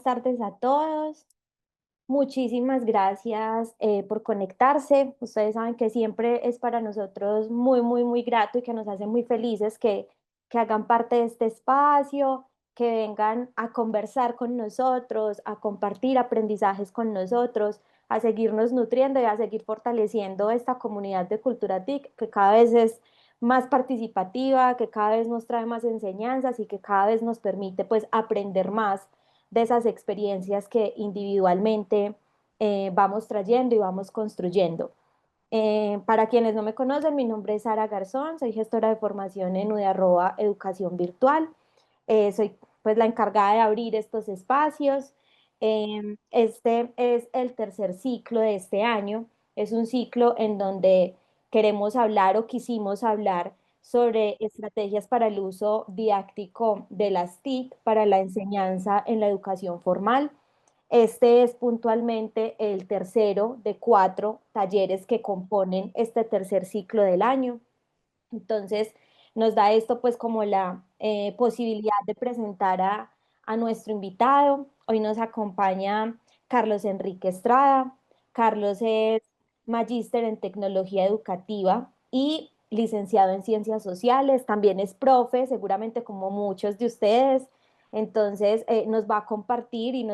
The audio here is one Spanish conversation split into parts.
buenas tardes a todos. Muchísimas gracias por conectarse. Ustedes saben que siempre es para nosotros muy, muy, muy grato y que nos hace muy felices que hagan parte de este espacio, que vengan a conversar con nosotros, a compartir aprendizajes con nosotros, a seguirnos nutriendo y a seguir fortaleciendo esta comunidad de Cultura TIC que cada vez es más participativa, que cada vez nos trae más enseñanzas y que cada vez nos permite pues aprender más de esas experiencias que individualmente vamos trayendo y vamos construyendo. Para quienes no me conocen, mi nombre es Sara Garzón, soy gestora de formación en UDE Educación Virtual. Soy pues la encargada de abrir estos espacios. Este es el tercer ciclo de este año. Es un ciclo en donde queremos hablar o quisimos hablar sobre estrategias para el uso didáctico de las TIC para la enseñanza en la educación formal. Este es puntualmente el tercero de 4 talleres que componen este tercer ciclo del año. Entonces, nos da esto pues como la posibilidad de presentar a nuestro invitado. Hoy nos acompaña Carlos Enrique Estrada. Carlos es magíster en tecnología educativa y licenciado en ciencias sociales. También es profe, seguramente como muchos de ustedes. Entonces, nos va a compartir y,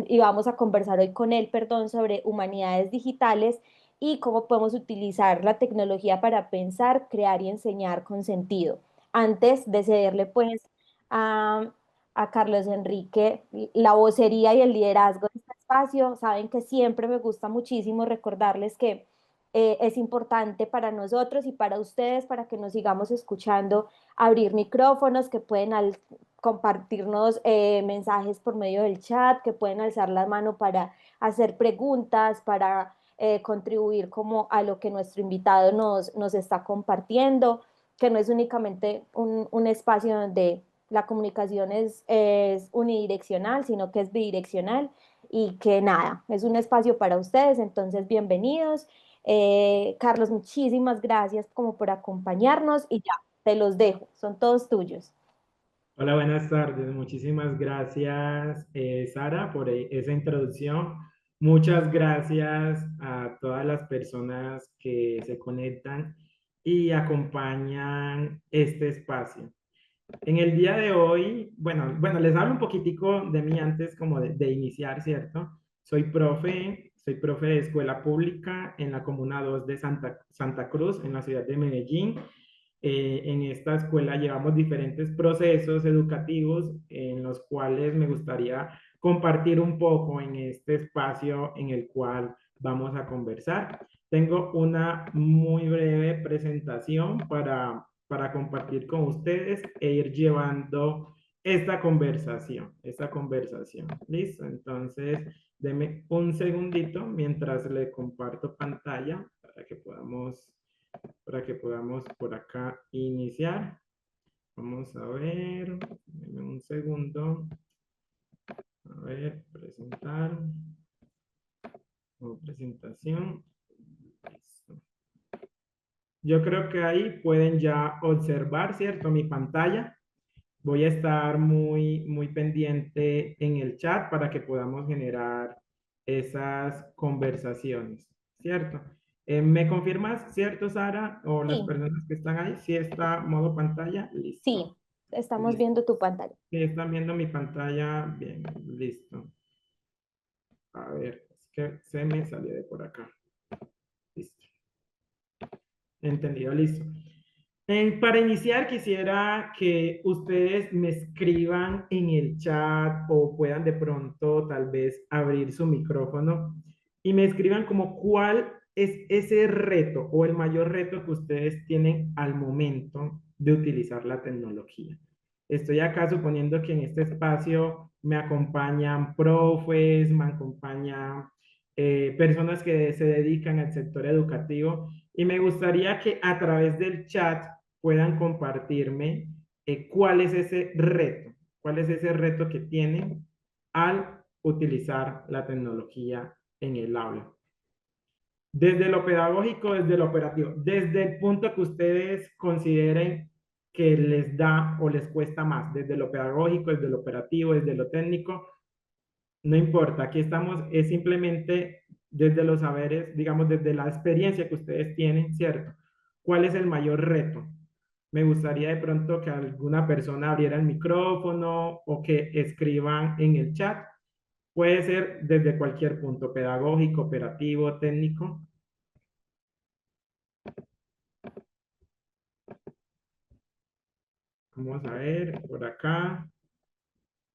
y vamos a conversar hoy con él, perdón, sobre humanidades digitales y cómo podemos utilizar la tecnología para pensar, crear y enseñar con sentido. Antes de cederle pues a, a Carlos Enrique la vocería y el liderazgo de este espacio, saben que siempre me gusta muchísimo recordarles que es importante para nosotros y para ustedes, para que nos sigamos escuchando, abrir micrófonos que pueden compartirnos mensajes por medio del chat, que pueden alzar la mano para hacer preguntas, para contribuir como a lo que nuestro invitado nos está compartiendo, que no es únicamente un espacio donde la comunicación es unidireccional, sino que es bidireccional y que nada, es un espacio para ustedes, entonces bienvenidos. Carlos, muchísimas gracias como por acompañarnos y ya, te los dejo, son todos tuyos. Hola, buenas tardes. Muchísimas gracias, Sara, por esa introducción. Muchas gracias a todas las personas que se conectan y acompañan este espacio. En el día de hoy, bueno, les hablo un poquitico de mí antes como de iniciar, ¿cierto? Soy profe de escuela pública en la Comuna 2 de Santa Cruz, en la ciudad de Medellín. En esta escuela llevamos diferentes procesos educativos en los cuales me gustaría compartir un poco en este espacio en el cual vamos a conversar. Tengo una muy breve presentación para compartir con ustedes e ir llevando esta conversación. ¿Listo? Entonces, deme un segundito mientras le comparto pantalla para que podamos por acá iniciar. Vamos a ver, denme un segundo. A ver, presentar. Como presentación. Listo. Yo creo que ahí pueden ya observar, ¿cierto? Mi pantalla. Voy a estar muy, muy pendiente en el chat para que podamos generar esas conversaciones, ¿cierto? ¿Me confirmas, cierto, Sara? O las Sí, personas que están ahí, si está modo pantalla, sí, listo. estamos Listo. viendo tu pantalla. Si están viendo mi pantalla, bien, listo. A ver, es que se me salió de por acá. Listo. Entendido, listo. Para iniciar, quisiera que ustedes me escriban en el chat o puedan de pronto tal vez abrir su micrófono y me escriban como cuál es ese reto o el mayor reto que ustedes tienen al momento de utilizar la tecnología. Estoy acá suponiendo que en este espacio me acompañan profes, me acompañan personas que se dedican al sector educativo y me gustaría que a través del chat puedan compartirme cuál es ese reto que tienen al utilizar la tecnología en el aula. Desde lo pedagógico, desde lo operativo, desde el punto que ustedes consideren que les da o les cuesta más, desde lo pedagógico, desde lo operativo, desde lo técnico, No importa, aquí estamos, es simplemente desde los saberes, digamos, desde la experiencia que ustedes tienen, ¿cierto? ¿Cuál es el mayor reto? Me gustaría de pronto que alguna persona abriera el micrófono o que escriban en el chat. Puede ser desde cualquier punto, pedagógico, operativo, técnico. Vamos a ver por acá.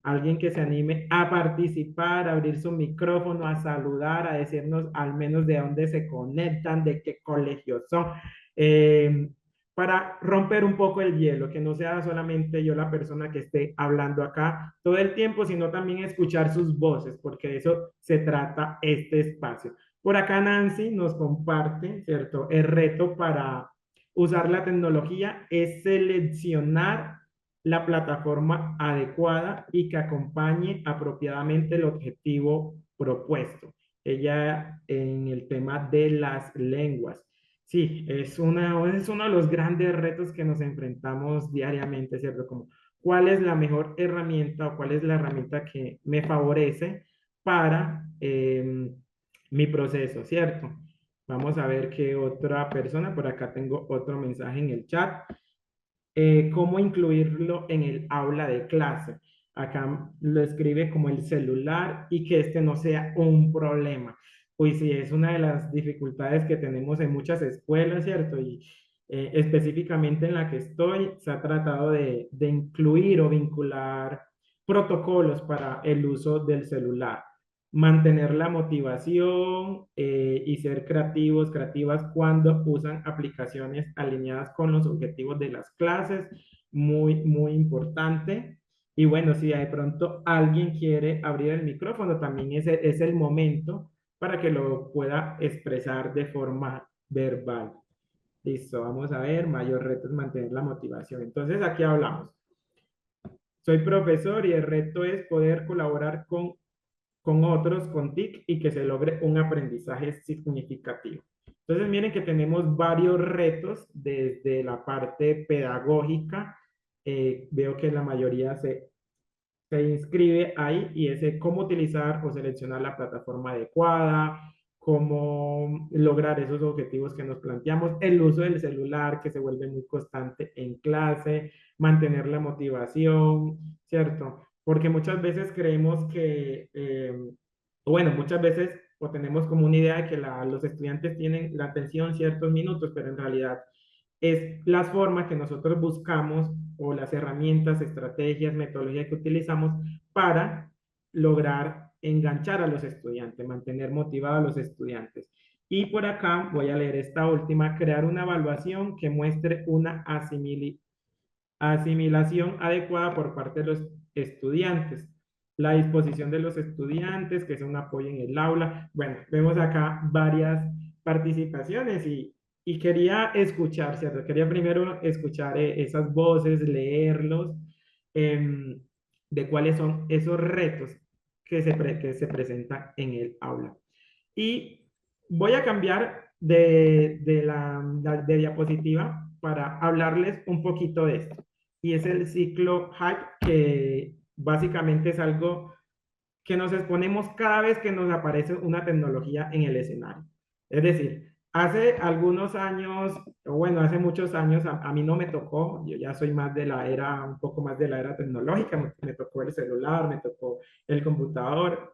Alguien que se anime a participar, a abrir su micrófono, a saludar, a decirnos al menos de dónde se conectan, de qué colegios son, eh, para romper un poco el hielo, que no sea solamente yo la persona que esté hablando acá todo el tiempo, sino también escuchar sus voces, porque de eso se trata este espacio. Por acá Nancy nos comparte, ¿cierto? El reto para usar la tecnología es seleccionar la plataforma adecuada y que acompañe apropiadamente el objetivo propuesto. Ella en el tema de las lenguas. Sí, es uno de los grandes retos que nos enfrentamos diariamente, ¿cierto? Como, ¿cuál es la mejor herramienta o cuál es la herramienta que me favorece para mi proceso, ¿cierto? Vamos a ver qué otra persona, por acá tengo otro mensaje en el chat. Cómo incluirlo en el aula de clase. Acá lo escribe como el celular y que este no sea un problema. Pues sí, es una de las dificultades que tenemos en muchas escuelas, ¿cierto? Y específicamente en la que estoy, se ha tratado de incluir o vincular protocolos para el uso del celular, mantener la motivación y ser creativos, creativas cuando usan aplicaciones alineadas con los objetivos de las clases, muy, muy importante. Y bueno, si de pronto alguien quiere abrir el micrófono, también es el momento para que lo pueda expresar de forma verbal. Listo, vamos a ver, mayor reto es mantener la motivación. Entonces aquí hablamos. Soy profesor y el reto es poder colaborar con otros, con TIC y que se logre un aprendizaje significativo. Entonces, miren que tenemos varios retos desde la parte pedagógica. Veo que la mayoría se inscribe ahí y ese cómo utilizar o seleccionar la plataforma adecuada, cómo lograr esos objetivos que nos planteamos, el uso del celular que se vuelve muy constante en clase, mantener la motivación, ¿cierto? Porque muchas veces creemos que, bueno, muchas veces o tenemos como una idea de que los estudiantes tienen la atención ciertos minutos, pero en realidad es las formas que nosotros buscamos o las herramientas, estrategias, metodologías que utilizamos para lograr enganchar a los estudiantes, mantener motivados a los estudiantes. Y por acá voy a leer esta última, crear una evaluación que muestre una asimilación adecuada por parte de los estudiantes. La disposición de los estudiantes, que sea un apoyo en el aula. Bueno, vemos acá varias participaciones y quería escuchar, ¿cierto? Quería primero escuchar esas voces, leerlos, eh, de cuáles son esos retos que se presentan en el aula. Y voy a cambiar de diapositiva para hablarles un poquito de esto. Y es el ciclo hype, que básicamente es algo que nos exponemos cada vez que nos aparece una tecnología en el escenario. Es decir, hace algunos años, o bueno, hace muchos años, a mí no me tocó, yo ya soy más de la era, un poco más de la era tecnológica, me tocó el celular, me tocó el computador,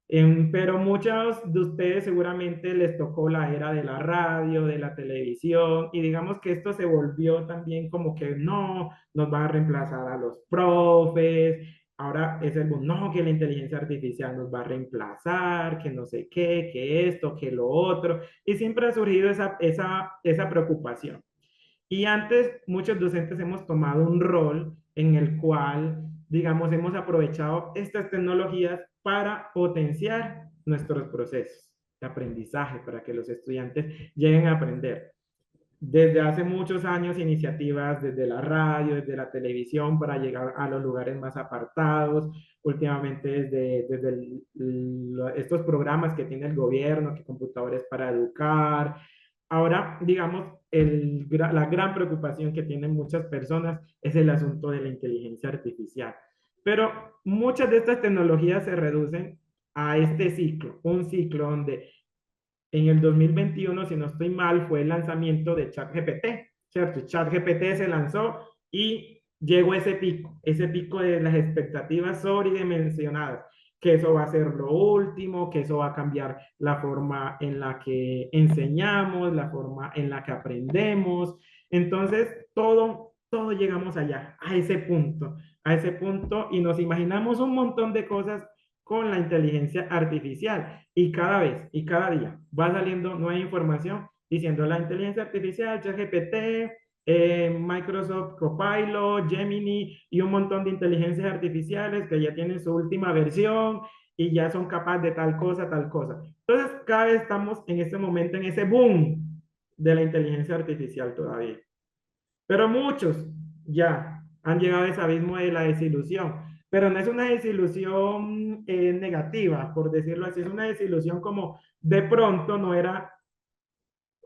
pero muchos de ustedes seguramente les tocó la era de la radio, de la televisión, y digamos que esto se volvió también como que no, nos van a reemplazar a los profes, ahora es el boom, no, que la inteligencia artificial nos va a reemplazar, que no sé qué, que esto, que lo otro, y siempre ha surgido esa preocupación. Y antes muchos docentes hemos tomado un rol en el cual, digamos, hemos aprovechado estas tecnologías para potenciar nuestros procesos de aprendizaje, para que los estudiantes lleguen a aprender. Desde hace muchos años, iniciativas desde la radio, desde la televisión, para llegar a los lugares más apartados. Últimamente, estos programas que tiene el gobierno, que computadores para educar. Ahora, digamos, la gran preocupación que tienen muchas personas es el asunto de la inteligencia artificial. Pero muchas de estas tecnologías se reducen a este ciclo, un ciclo donde en el 2021, si no estoy mal, fue el lanzamiento de ChatGPT, ¿cierto? ChatGPT se lanzó y llegó ese pico de las expectativas sobredimensionadas, que eso va a ser lo último, que eso va a cambiar la forma en la que enseñamos, la forma en la que aprendemos. Entonces, todo llegamos allá, a ese punto, y nos imaginamos un montón de cosas con la inteligencia artificial. Y cada vez y cada día va saliendo nueva información diciendo la inteligencia artificial, ChatGPT, Microsoft Copilot, Gemini y un montón de inteligencias artificiales que ya tienen su última versión y ya son capaces de tal cosa, tal cosa. Entonces, cada vez estamos en este momento, en ese boom de la inteligencia artificial todavía. Pero muchos ya han llegado a ese abismo de la desilusión. Pero no es una desilusión negativa, por decirlo así, es una desilusión como de pronto no era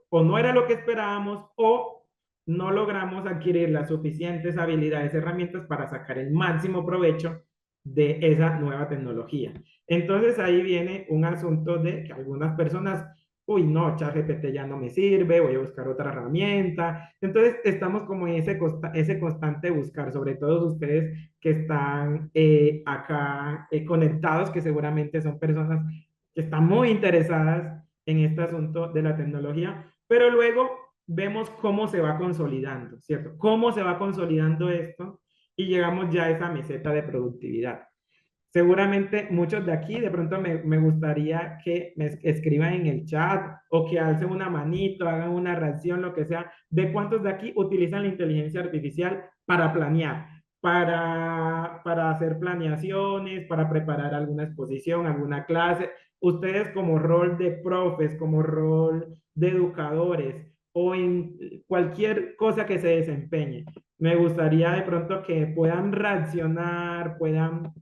o no era lo que esperábamos o no logramos adquirir las suficientes habilidades, herramientas para sacar el máximo provecho de esa nueva tecnología. Entonces ahí viene un asunto de que algunas personas, uy, no, ChatGPT ya no me sirve, voy a buscar otra herramienta. Entonces estamos como en ese constante buscar, sobre todo ustedes que están acá conectados, que seguramente son personas que están muy interesadas en este asunto de la tecnología, pero luego vemos cómo se va consolidando, ¿cierto? Cómo se va consolidando esto y llegamos ya a esa meseta de productividad. Seguramente muchos de aquí, de pronto me gustaría que me escriban en el chat o que alcen una manito, hagan una reacción, lo que sea, de cuántos de aquí utilizan la inteligencia artificial para planear, para hacer planeaciones, para preparar alguna exposición, alguna clase. Ustedes como rol de profes, como rol de educadores o en cualquier cosa que se desempeñe, me gustaría de pronto que puedan reaccionar, puedan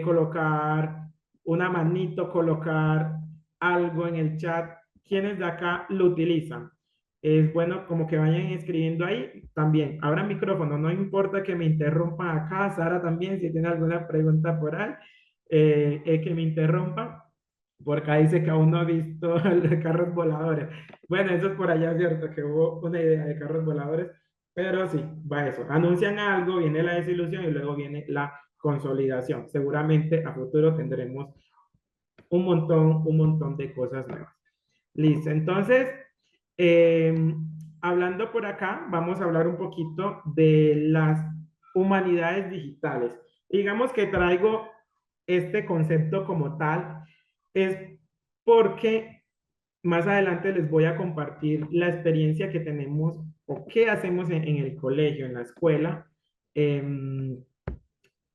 colocar una manito, colocar algo en el chat. ¿Quiénes de acá lo utilizan? Es bueno como que vayan escribiendo ahí también. Abran micrófono, no importa que me interrumpan acá. Sara también, si tiene alguna pregunta por ahí, que me interrumpan. Por acá dice que aún no ha visto los carros voladores. Bueno, eso es por allá, ¿cierto? Que hubo una idea de carros voladores. Pero sí, va eso. Anuncian algo, viene la desilusión y luego viene la consolidación. Seguramente a futuro tendremos un montón de cosas nuevas. Listo. Entonces, eh, hablando por acá, vamos a hablar un poquito de las humanidades digitales. Digamos que traigo este concepto como tal, es porque más adelante les voy a compartir la experiencia que tenemos o qué hacemos en el colegio, en la escuela, eh,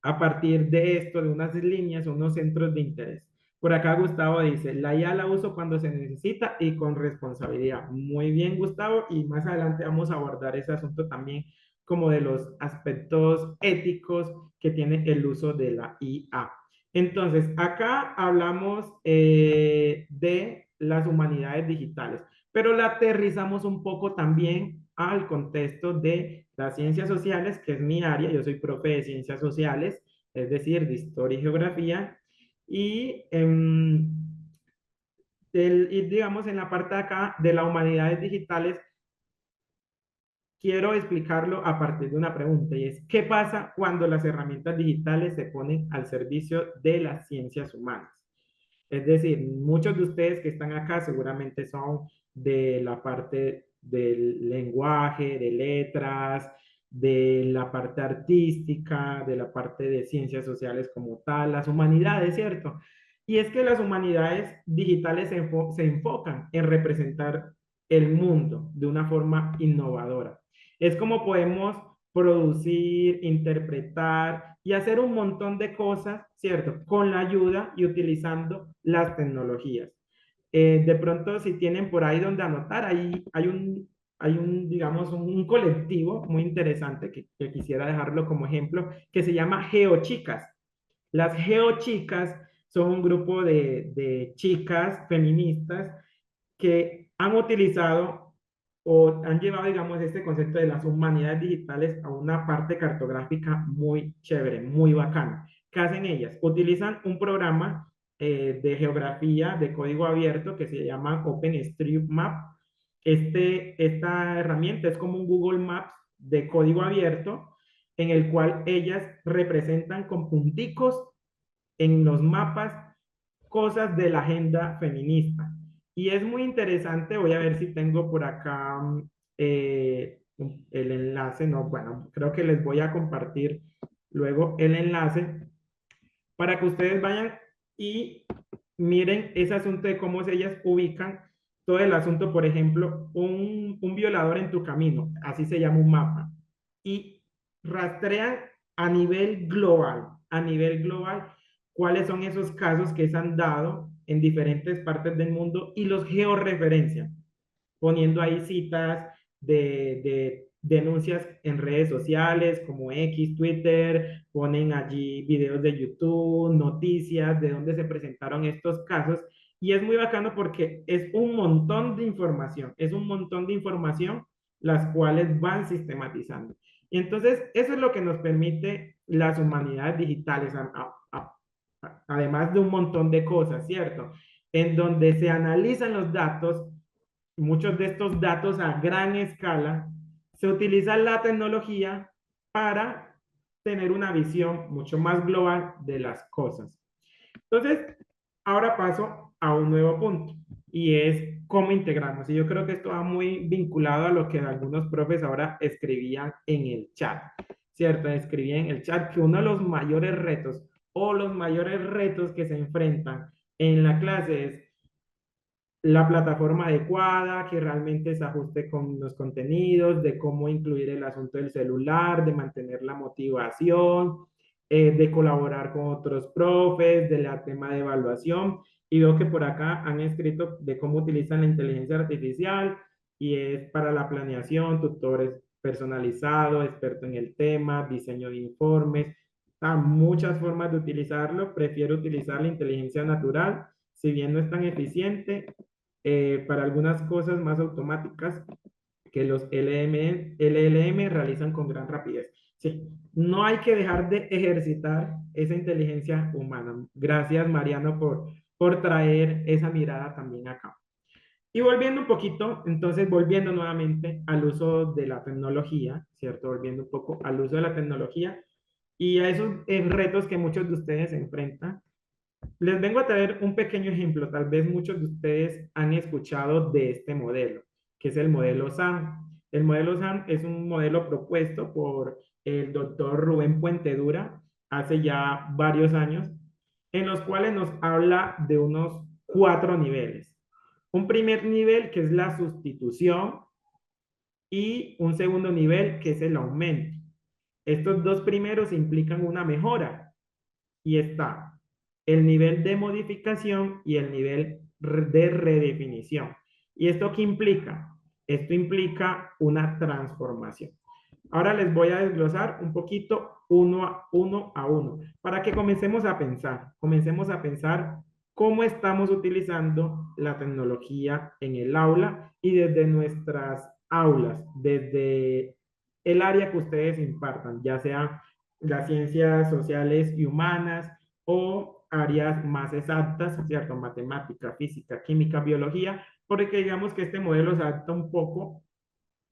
a partir de esto, de unas líneas o unos centros de interés. Por acá Gustavo dice, la IA la uso cuando se necesita y con responsabilidad. Muy bien, Gustavo, y más adelante vamos a abordar ese asunto también como de los aspectos éticos que tiene el uso de la IA. Entonces, acá hablamos de las humanidades digitales, pero la aterrizamos un poco también al contexto de las ciencias sociales, que es mi área. Yo soy profe de ciencias sociales, es decir, de historia y geografía, y, y digamos en la parte de acá de las humanidades digitales, quiero explicarlo a partir de una pregunta, y es, ¿qué pasa cuando las herramientas digitales se ponen al servicio de las ciencias humanas? Es decir, muchos de ustedes que están acá seguramente son de la parte del lenguaje, de letras, de la parte artística, de la parte de ciencias sociales como tal, las humanidades, ¿cierto? Y es que las humanidades digitales se enfocan en representar el mundo de una forma innovadora. Es como podemos producir, interpretar y hacer un montón de cosas, ¿cierto? Con la ayuda y utilizando las tecnologías. De pronto, si tienen por ahí donde anotar, ahí digamos, un colectivo muy interesante que quisiera dejarlo como ejemplo, que se llama GeoChicas. Las GeoChicas son un grupo de chicas feministas que han utilizado o han llevado, digamos, este concepto de las humanidades digitales a una parte cartográfica muy chévere, muy bacana. ¿Qué hacen ellas? Utilizan un programa de geografía de código abierto que se llama OpenStreetMap. Esta herramienta es como un Google Maps de código abierto en el cual ellas representan con punticos en los mapas cosas de la agenda feminista. Y es muy interesante, voy a ver si tengo por acá el enlace, no, bueno, creo que les voy a compartir luego el enlace para que ustedes vayan y miren ese asunto de cómo ellas ubican todo el asunto, por ejemplo, un violador en tu camino, así se llama un mapa, y rastrean a nivel global, cuáles son esos casos que se han dado en diferentes partes del mundo y los georreferencian poniendo ahí citas de denuncias en redes sociales como X, Twitter, ponen allí videos de YouTube, noticias de dónde se presentaron estos casos. Y es muy bacano porque es un montón de información, es un montón de información las cuales van sistematizando. Y entonces, eso es lo que nos permite las humanidades digitales, además de un montón de cosas, ¿cierto? En donde se analizan los datos, muchos de estos datos a gran escala, se utiliza la tecnología para tener una visión mucho más global de las cosas. Entonces, ahora paso a un nuevo punto y es cómo integrarnos. Y yo creo que esto va muy vinculado a lo que algunos profes ahora escribían en el chat, ¿cierto? Escribían en el chat que uno de los mayores retos o los mayores retos que se enfrentan en la clase es la plataforma adecuada, que realmente se ajuste con los contenidos, de cómo incluir el asunto del celular, de mantener la motivación, de colaborar con otros profes, del tema de evaluación. Y veo que por acá han escrito de cómo utilizan la inteligencia artificial y es para la planeación, tutores personalizados, experto en el tema, diseño de informes. Hay muchas formas de utilizarlo. Prefiero utilizar la inteligencia natural, si bien no es tan eficiente, para algunas cosas más automáticas que los LLM realizan con gran rapidez. Sí, no hay que dejar de ejercitar esa inteligencia humana. Gracias, Mariano, por traer esa mirada también acá. Y volviendo un poquito, entonces volviendo nuevamente al uso de la tecnología, ¿cierto? Volviendo un poco al uso de la tecnología y a esos retos que muchos de ustedes se enfrentan. Les vengo a traer un pequeño ejemplo. Tal vez muchos de ustedes han escuchado de este modelo, que es el modelo SAM. El modelo SAM es un modelo propuesto por el doctor Rubén Puentedura hace ya varios años, en los cuales nos habla de unos 4 niveles. Un primer nivel que es la sustitución y un segundo nivel que es el aumento. Estos dos primeros implican una mejora y está el nivel de modificación y el nivel de redefinición. ¿Y esto qué implica? Esto implica una transformación. Ahora les voy a desglosar un poquito uno a uno para que comencemos a pensar cómo estamos utilizando la tecnología en el aula y desde nuestras aulas, desde el área que ustedes impartan, ya sea las ciencias sociales y humanas o áreas más exactas, ¿cierto? Matemática, física, química, biología, porque digamos que este modelo se adapta un poco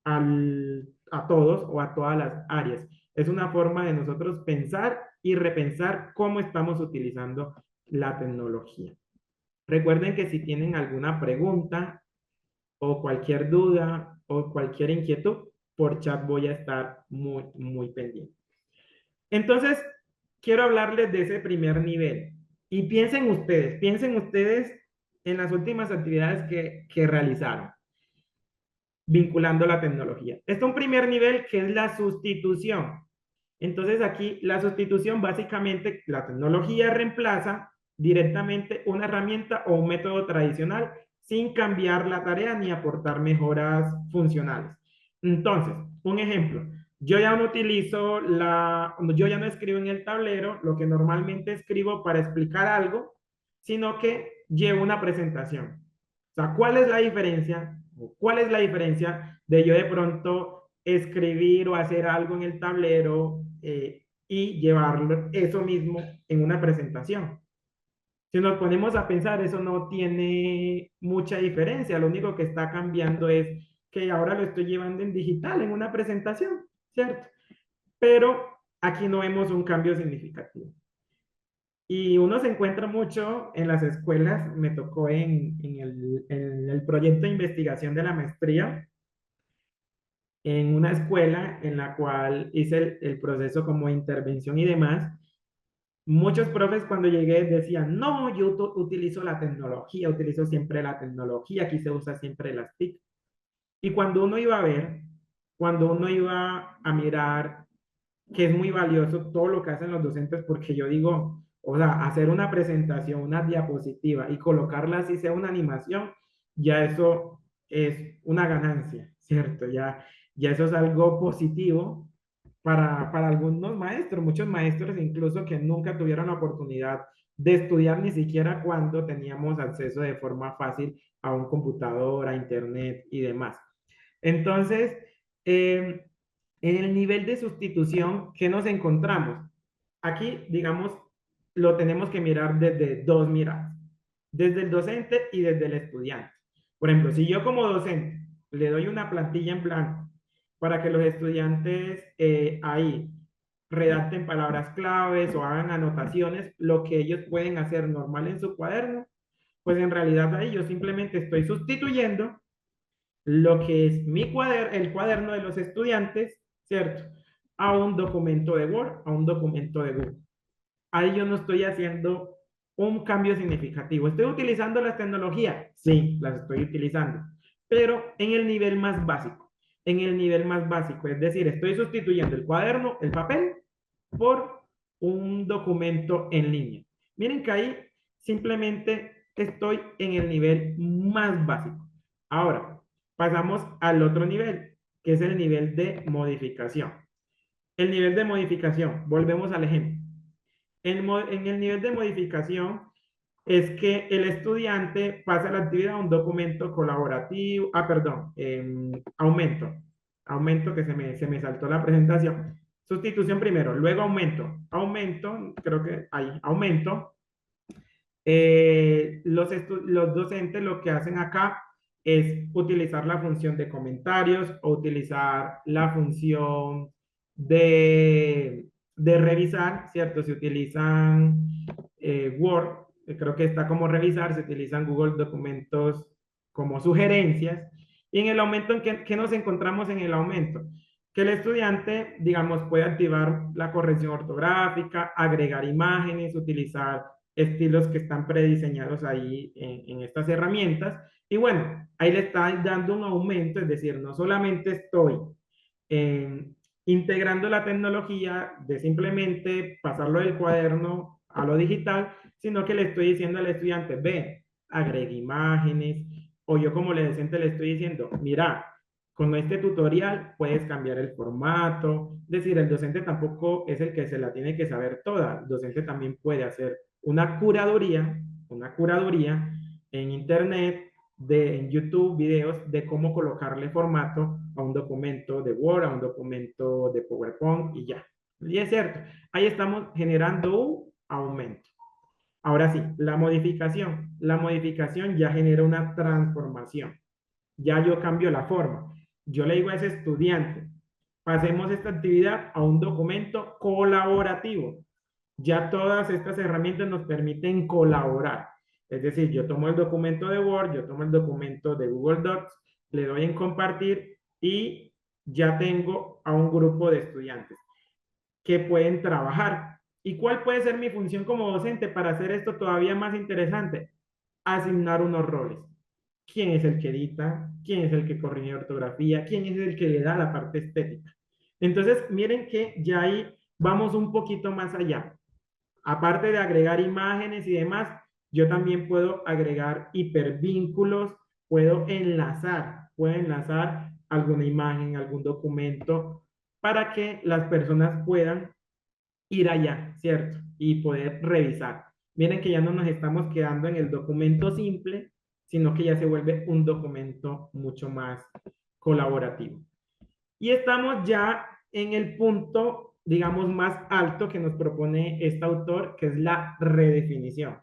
a todos o a todas las áreas. Es una forma de nosotros pensar y repensar cómo estamos utilizando la tecnología. Recuerden que si tienen alguna pregunta o cualquier duda o cualquier inquietud, por chat voy a estar muy pendiente. Entonces, quiero hablarles de ese primer nivel. Y piensen ustedes en las últimas actividades que realizaron vinculando la tecnología. Está un primer nivel que es la sustitución. Entonces aquí la sustitución básicamente la tecnología reemplaza directamente una herramienta o un método tradicional sin cambiar la tarea ni aportar mejoras funcionales. Entonces, un ejemplo, yo ya no escribo en el tablero lo que normalmente escribo para explicar algo, sino que llevo una presentación. O sea, ¿cuál es la diferencia? ¿Cuál es la diferencia de yo de pronto escribir o hacer algo en el tablero y llevarlo eso mismo en una presentación. Si nos ponemos a pensar, eso no tiene mucha diferencia. Lo único que está cambiando es que ahora lo estoy llevando en digital, en una presentación, ¿cierto? Pero aquí no vemos un cambio significativo. Y uno se encuentra mucho en las escuelas, me tocó en el proyecto de investigación de la maestría, en una escuela en la cual hice el proceso como intervención y demás. Muchos profes cuando llegué decían, no, yo utilizo la tecnología, utilizo siempre la tecnología, aquí se usa siempre las TIC. Y cuando uno iba a ver, cuando uno iba a mirar, que es muy valioso todo lo que hacen los docentes, porque yo digo, o sea, hacer una presentación, una diapositiva y colocarla así sea una animación, ya eso es una ganancia, ¿cierto? Ya eso es algo positivo para algunos maestros, muchos maestros incluso que nunca tuvieron la oportunidad de estudiar ni siquiera cuando teníamos acceso de forma fácil a un computador, a internet y demás. Entonces, eh, en el nivel de sustitución, ¿qué nos encontramos? Aquí, digamos, lo tenemos que mirar desde dos miradas, desde el docente y desde el estudiante. Por ejemplo, si yo como docente le doy una plantilla en blanco para que los estudiantes ahí redacten palabras claves o hagan anotaciones, lo que ellos pueden hacer normal en su cuaderno, pues en realidad ahí yo simplemente estoy sustituyendo lo que es el cuaderno de los estudiantes, ¿cierto? A un documento de Word, a un documento de Google. Ahí yo no estoy haciendo un cambio significativo. ¿Estoy utilizando las tecnologías? Sí, las estoy utilizando, pero en el nivel más básico. En el nivel más básico, es decir, estoy sustituyendo el cuaderno, el papel, por un documento en línea. Miren que ahí simplemente estoy en el nivel más básico. Ahora, pasamos al otro nivel, que es el nivel de modificación. El nivel de modificación, volvemos al ejemplo. En el nivel de modificación es que el estudiante pasa la actividad a un documento colaborativo, perdón, aumento que se me saltó la presentación. Sustitución primero, luego aumento, creo que hay aumento. Los docentes lo que hacen acá es utilizar la función de comentarios o utilizar la función de revisar, ¿cierto? Se utilizan Word, creo que está como revisar, se utilizan Google Documentos como sugerencias. Y en el aumento, ¿qué nos encontramos en el aumento? Que el estudiante, digamos, puede activar la corrección ortográfica, agregar imágenes, utilizar estilos que están prediseñados ahí en estas herramientas. Y bueno, ahí le está dando un aumento, es decir, no solamente estoy eh, integrando la tecnología de simplemente pasarlo del cuaderno a lo digital, sino que le estoy diciendo al estudiante, ve, agregue imágenes, o yo como le docente le estoy diciendo, mira, con este tutorial puedes cambiar el formato, es decir, el docente tampoco es el que se la tiene que saber toda, el docente también puede hacer una curaduría en internet, en YouTube, videos de cómo colocarle formato a un documento de Word, a un documento de PowerPoint y ya. Y es cierto, ahí estamos generando un aumento. Ahora sí, la modificación. La modificación ya genera una transformación. Ya yo cambio la forma. Yo le digo a ese estudiante, pasemos esta actividad a un documento colaborativo. Ya todas estas herramientas nos permiten colaborar. Es decir, yo tomo el documento de Word, yo tomo el documento de Google Docs, le doy en compartir y ya tengo a un grupo de estudiantes que pueden trabajar. ¿Y cuál puede ser mi función como docente para hacer esto todavía más interesante? Asignar unos roles. ¿Quién es el que edita? ¿Quién es el que corrige ortografía? ¿Quién es el que le da la parte estética? Entonces, miren que ya ahí vamos un poquito más allá. Aparte de agregar imágenes y demás, yo también puedo agregar hipervínculos, puedo enlazar alguna imagen, algún documento, para que las personas puedan ir allá, ¿cierto? Y poder revisar. Miren que ya no nos estamos quedando en el documento simple, sino que ya se vuelve un documento mucho más colaborativo. Y estamos ya en el punto digamos, más alto que nos propone este autor, que es la redefinición.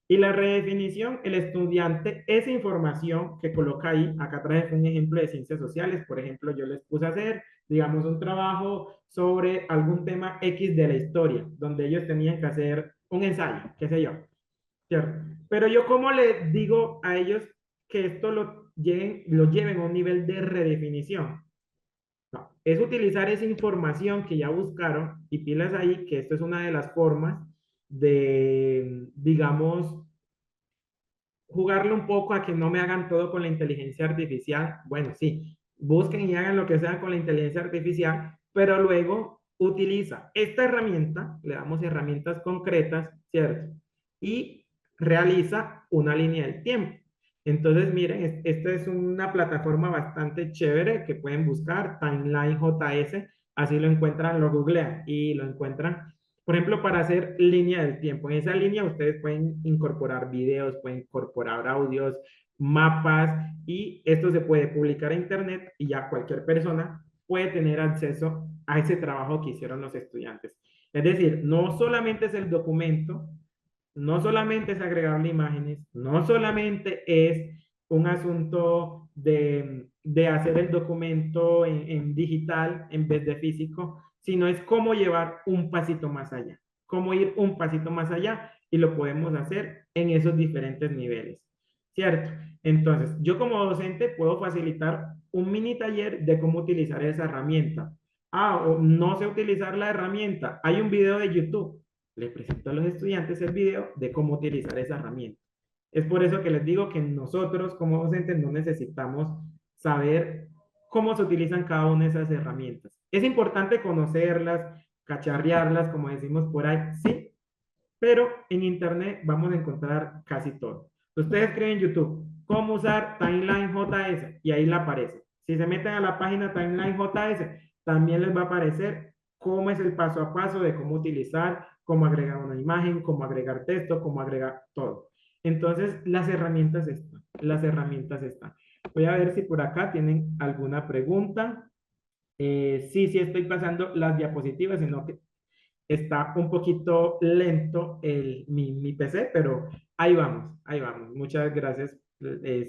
Y la redefinición, el estudiante, esa información que coloca ahí, acá traje un ejemplo de ciencias sociales, por ejemplo, yo les puse a hacer, digamos, un trabajo sobre algún tema X de la historia, donde ellos tenían que hacer un ensayo, qué sé yo, ¿cierto? Pero yo, ¿cómo le digo a ellos que esto lo lleven a un nivel de redefinición? No, es utilizar esa información que ya buscaron y pilas ahí, que esto es una de las formas de, digamos, jugarle un poco a que no me hagan todo con la inteligencia artificial. Bueno, sí, busquen y hagan lo que sea con la inteligencia artificial, pero luego utiliza esta herramienta, le damos herramientas concretas, ¿cierto? Y realiza una línea del tiempo. Entonces, miren, esta es una plataforma bastante chévere que pueden buscar, Timeline JS, así lo encuentran, lo googlean y lo encuentran, por ejemplo, para hacer línea del tiempo. En esa línea ustedes pueden incorporar videos, pueden incorporar audios, mapas y esto se puede publicar a internet y ya cualquier persona puede tener acceso a ese trabajo que hicieron los estudiantes. Es decir, no solamente es el documento, no solamente es agregarle imágenes, no solamente es un asunto de hacer el documento en digital en vez de físico, sino es cómo llevar un pasito más allá, cómo ir un pasito más allá y lo podemos hacer en esos diferentes niveles, ¿cierto? Entonces, yo como docente puedo facilitar un mini taller de cómo utilizar esa herramienta. Ah, o no sé utilizar la herramienta. Hay un video de YouTube. Le presento a los estudiantes el video de cómo utilizar esa herramienta. Es por eso que les digo que nosotros como docentes no necesitamos saber cómo se utilizan cada una de esas herramientas. Es importante conocerlas, cacharrearlas, como decimos por ahí, sí, pero en Internet vamos a encontrar casi todo. Ustedes escriben en YouTube cómo usar Timeline JS y ahí le aparece. Si se meten a la página Timeline JS, también les va a aparecer cómo es el paso a paso de cómo utilizar, cómo agregar una imagen, cómo agregar texto, cómo agregar todo. Entonces, las herramientas están, las herramientas están. Voy a ver si por acá tienen alguna pregunta. Sí, sí estoy pasando las diapositivas, sino que está un poquito lento mi PC, pero ahí vamos, ahí vamos. Muchas gracias,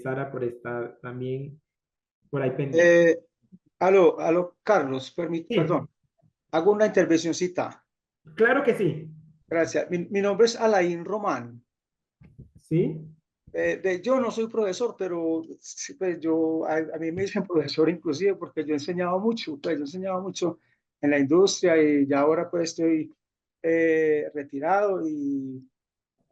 Sara, por estar también por ahí pendiente. Eh, aló, Carlos, Sí, perdón, hago una intervencióncita. claro que sí. Gracias. Mi nombre es Alain Román. Sí, Yo no soy profesor, pero sí, pues a mí me dicen profesor inclusive porque yo enseñaba mucho, pues yo enseñaba mucho en la industria y ya ahora pues estoy retirado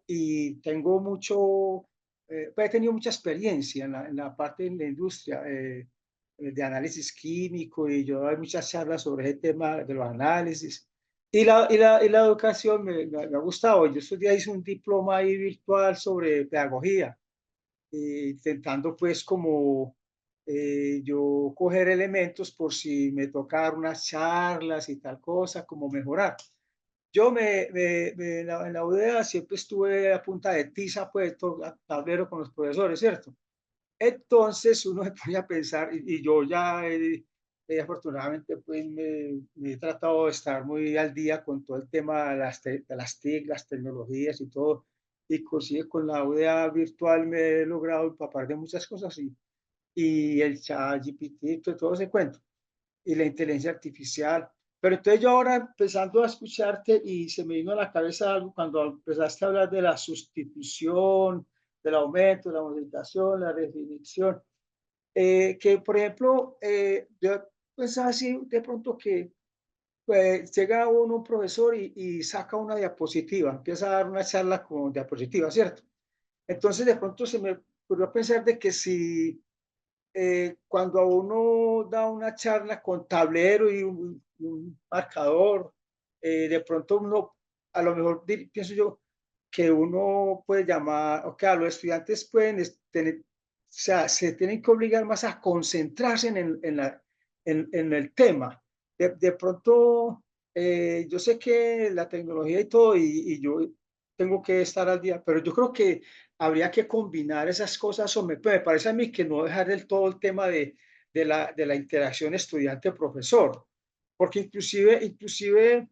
y tengo mucho, pues he tenido mucha experiencia en la parte de la industria de análisis químico y yo doy muchas charlas sobre ese tema de los análisis. Y la educación me ha gustado. Yo estos días hice un diploma ahí virtual sobre pedagogía, intentando pues como yo coger elementos por si me toca dar unas charlas y tal cosa, como mejorar. Yo en la UDEA siempre estuve a punta de tiza, pues, a tablero con los profesores, ¿cierto? Entonces uno se ponía a pensar, y yo ya afortunadamente pues me he tratado de estar muy al día con todo el tema de de las TIC, las tecnologías y todo, y inclusive con la UDEA virtual me he logrado empapar de muchas cosas y el chat GPT, todo ese cuento y la inteligencia artificial. Pero entonces yo ahora empezando a escucharte y se me vino a la cabeza algo cuando empezaste a hablar de la sustitución, del aumento, la modificación, la definición, que por ejemplo, yo pensaba así de pronto que pues, llega uno, un profesor y saca una diapositiva, empieza a dar una charla con diapositiva, ¿cierto? Entonces de pronto se me ocurrió pensar de que si cuando a uno da una charla con tablero y un marcador, de pronto uno, a lo mejor pienso yo, que uno puede llamar, o que a los estudiantes pueden tener, o sea, se tienen que obligar más a concentrarse en el tema. De pronto, yo sé que la tecnología y todo, y yo tengo que estar al día, pero yo creo que habría que combinar esas cosas, o me parece a mí que no dejar del todo el tema de la interacción estudiante-profesor. porque inclusive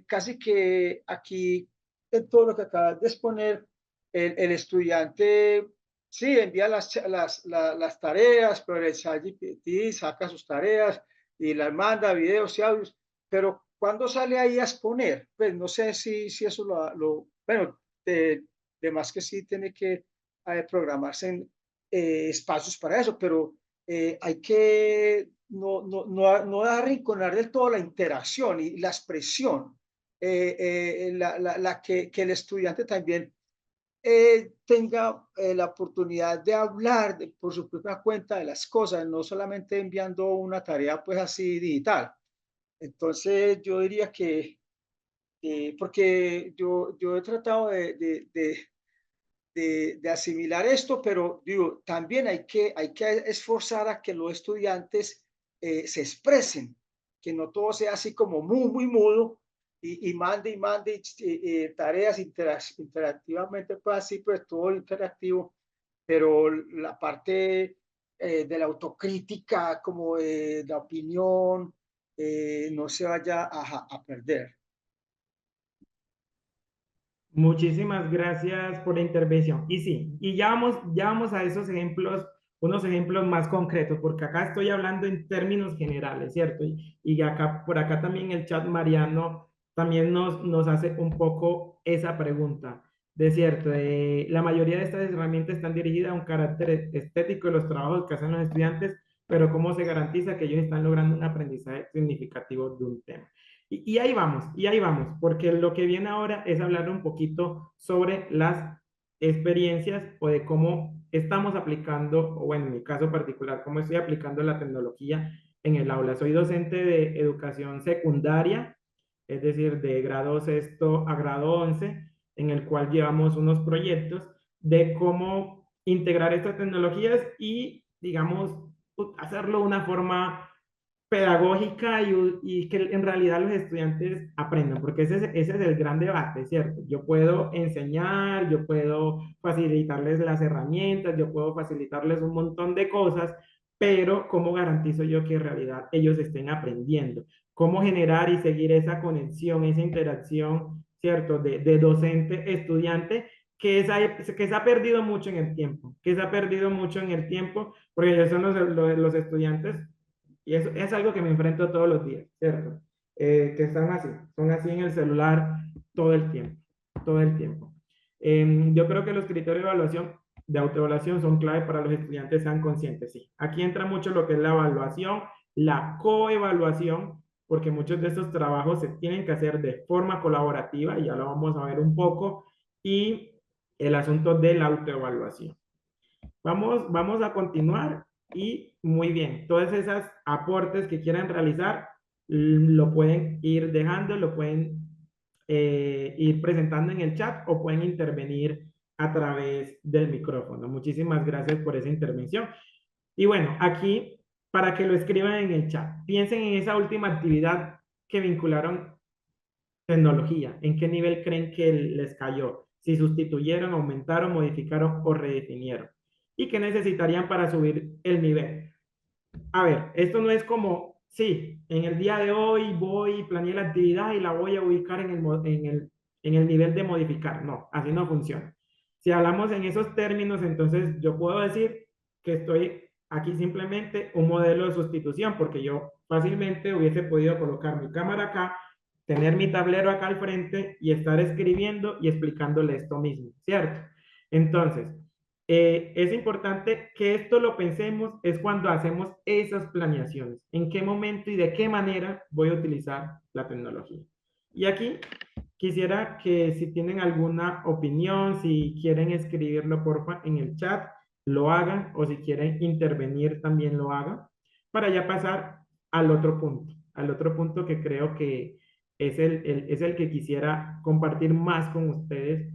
casi que aquí en todo lo que acabas de exponer, el estudiante sí envía las tareas, pero el ChatGPT saca sus tareas y las manda videos y audios, pero cuando sale ahí a exponer, pues no sé si eso bueno, de más que sí tiene que programarse en espacios para eso, pero hay que no arrinconar del todo la interacción y la expresión, que el estudiante también tenga la oportunidad de hablar por su propia cuenta de las cosas, no solamente enviando una tarea pues así digital. Entonces yo diría que, porque yo he tratado de asimilar esto, pero digo, también hay que esforzar a que los estudiantes se expresen, que no todo sea así como muy mudo y mande tareas interactivamente, pues así, pues todo interactivo, pero la parte de la autocrítica, como de la opinión, no se vaya a perder. Muchísimas gracias por la intervención. Y sí, y ya vamos a esos ejemplos, unos ejemplos más concretos, porque acá estoy hablando en términos generales, ¿cierto? Y acá, por acá también el chat Mariano también nos hace un poco esa pregunta. De cierto, la mayoría de estas herramientas están dirigidas a un carácter estético de los trabajos que hacen los estudiantes, pero ¿cómo se garantiza que ellos están logrando un aprendizaje significativo de un tema? Y ahí vamos, porque lo que viene ahora es hablar un poquito sobre las experiencias o de cómo estamos aplicando, o bueno, en mi caso particular, cómo estoy aplicando la tecnología en el aula. Soy docente de educación secundaria, es decir, de grado sexto a grado 11, en el cual llevamos unos proyectos de cómo integrar estas tecnologías y, digamos, hacerlo de una forma pedagógica y que en realidad los estudiantes aprendan, porque ese es el gran debate, ¿cierto? Yo puedo enseñar, yo puedo facilitarles las herramientas, yo puedo facilitarles un montón de cosas, pero ¿cómo garantizo yo que en realidad ellos estén aprendiendo? ¿Cómo generar y seguir esa conexión, esa interacción, ¿cierto? De docente-estudiante que se ha perdido mucho en el tiempo, que se ha perdido mucho en el tiempo, porque ellos son los estudiantes y eso es algo que me enfrento todos los días, ¿cierto? Que están así, son así en el celular todo el tiempo, todo el tiempo. Yo creo que los criterios de evaluación, de autoevaluación, son clave para los estudiantes sean conscientes, sí. Aquí entra mucho lo que es la evaluación, la coevaluación, porque muchos de estos trabajos se tienen que hacer de forma colaborativa, y ya lo vamos a ver un poco, y el asunto de la autoevaluación. Vamos a continuar y muy bien, todos esos aportes que quieran realizar lo pueden ir dejando, lo pueden ir presentando en el chat o pueden intervenir a través del micrófono. Muchísimas gracias por esa intervención. Y bueno, aquí para que lo escriban en el chat, piensen en esa última actividad que vincularon tecnología, en qué nivel creen que les cayó, si sustituyeron, aumentaron, modificaron o redefinieron. ¿Y qué necesitarían para subir el nivel? A ver, esto no es como, sí, en el día de hoy voy y planeé la actividad y la voy a ubicar en el nivel de modificar. No, así no funciona. Si hablamos en esos términos, entonces yo puedo decir que estoy aquí simplemente un modelo de sustitución, porque yo fácilmente hubiese podido colocar mi cámara acá, tener mi tablero acá al frente y estar escribiendo y explicándole esto mismo, ¿cierto? Entonces, es importante que esto lo pensemos es cuando hacemos esas planeaciones. ¿En qué momento y de qué manera voy a utilizar la tecnología? Y aquí quisiera que si tienen alguna opinión, si quieren escribirlo porfa en el chat, lo hagan o si quieren intervenir también lo hagan para ya pasar al otro punto que creo que es el que quisiera compartir más con ustedes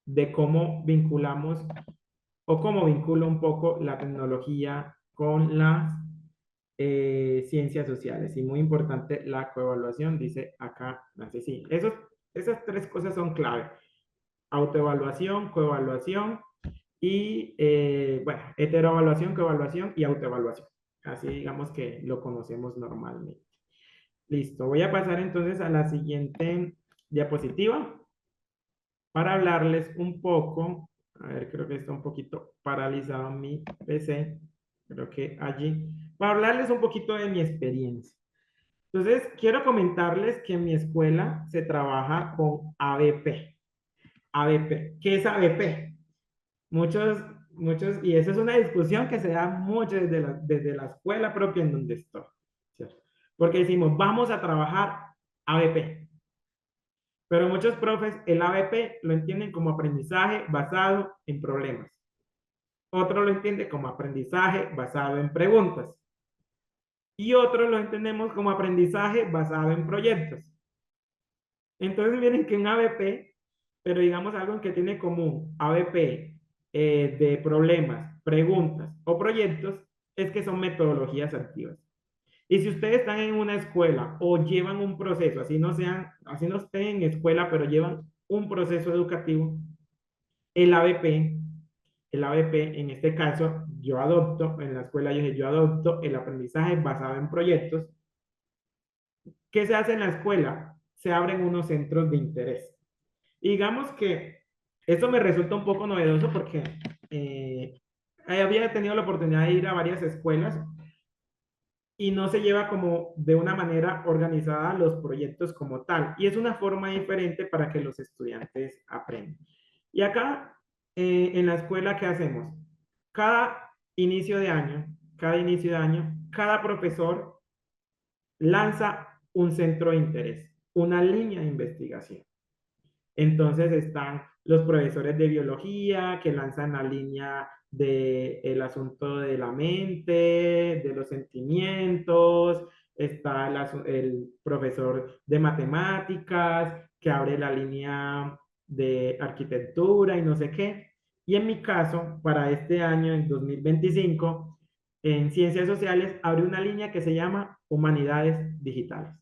de cómo vinculamos o cómo vinculo un poco la tecnología con las ciencias sociales. Y muy importante, la coevaluación, dice acá, Nancy, sí, esas tres cosas son clave. Autoevaluación, coevaluación y, bueno, heteroevaluación, coevaluación y autoevaluación. Así digamos que lo conocemos normalmente. Listo, voy a pasar entonces a la siguiente diapositiva para hablarles un poco. A ver, creo que está un poquito paralizado mi PC. Creo que allí. Para hablarles un poquito de mi experiencia. Entonces, quiero comentarles que en mi escuela se trabaja con ABP. ABP. ¿Qué es ABP? Muchos, y esa es una discusión que se da mucho desde la escuela propia en donde estoy, ¿cierto? Porque decimos, vamos a trabajar ABP. Pero muchos profes el ABP lo entienden como aprendizaje basado en problemas. Otro lo entiende como aprendizaje basado en preguntas. Y otro lo entendemos como aprendizaje basado en proyectos. Entonces miren que un ABP, pero digamos algo en que tiene común, ABP de problemas, preguntas o proyectos, es que son metodologías activas. Y si ustedes están en una escuela o llevan un proceso, así no estén en escuela, pero llevan un proceso educativo, el ABP, el ABP, en este caso, yo adopto, en la escuela yo adopto el aprendizaje basado en proyectos. ¿Qué se hace en la escuela? Se abren unos centros de interés. Y digamos que esto me resulta un poco novedoso porque había tenido la oportunidad de ir a varias escuelas y no se lleva como de una manera organizada los proyectos como tal. Y es una forma diferente para que los estudiantes aprendan. Y acá en la escuela, ¿qué hacemos? Cada inicio de año, cada profesor lanza un centro de interés, una línea de investigación. Entonces están los profesores de biología que lanzan la línea del asunto de la mente, de los sentimientos, está el profesor de matemáticas que abre la línea de arquitectura y no sé qué. Y en mi caso, para este año, en 2025, en ciencias sociales, abre una línea que se llama Humanidades Digitales.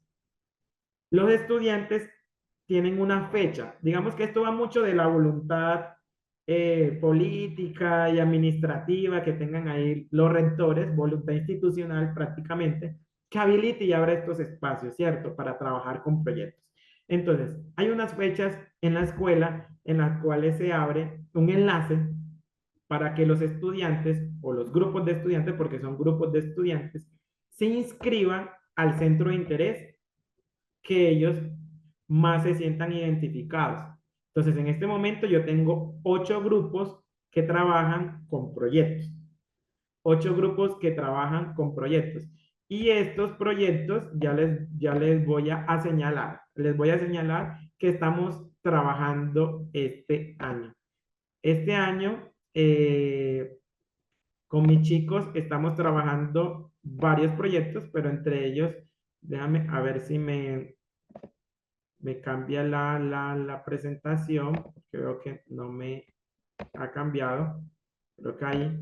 Los estudiantes tienen una fecha. Digamos que esto va mucho de la voluntad política y administrativa que tengan ahí los rectores, voluntad institucional prácticamente, que habilite y abra estos espacios, ¿cierto? Para trabajar con proyectos. Entonces, hay unas fechas en la escuela en las cuales se abre un enlace para que los estudiantes o los grupos de estudiantes, porque son grupos de estudiantes, se inscriban al centro de interés que ellos más se sientan identificados. Entonces, en este momento yo tengo 8 grupos que trabajan con proyectos. 8 grupos que trabajan con proyectos. Y estos proyectos ya les voy a señalar. Les voy a señalar que estamos trabajando este año. Este año, con mis chicos, estamos trabajando varios proyectos, pero entre ellos, déjame a ver si me cambia la presentación. Creo que no me ha cambiado. Creo que ahí.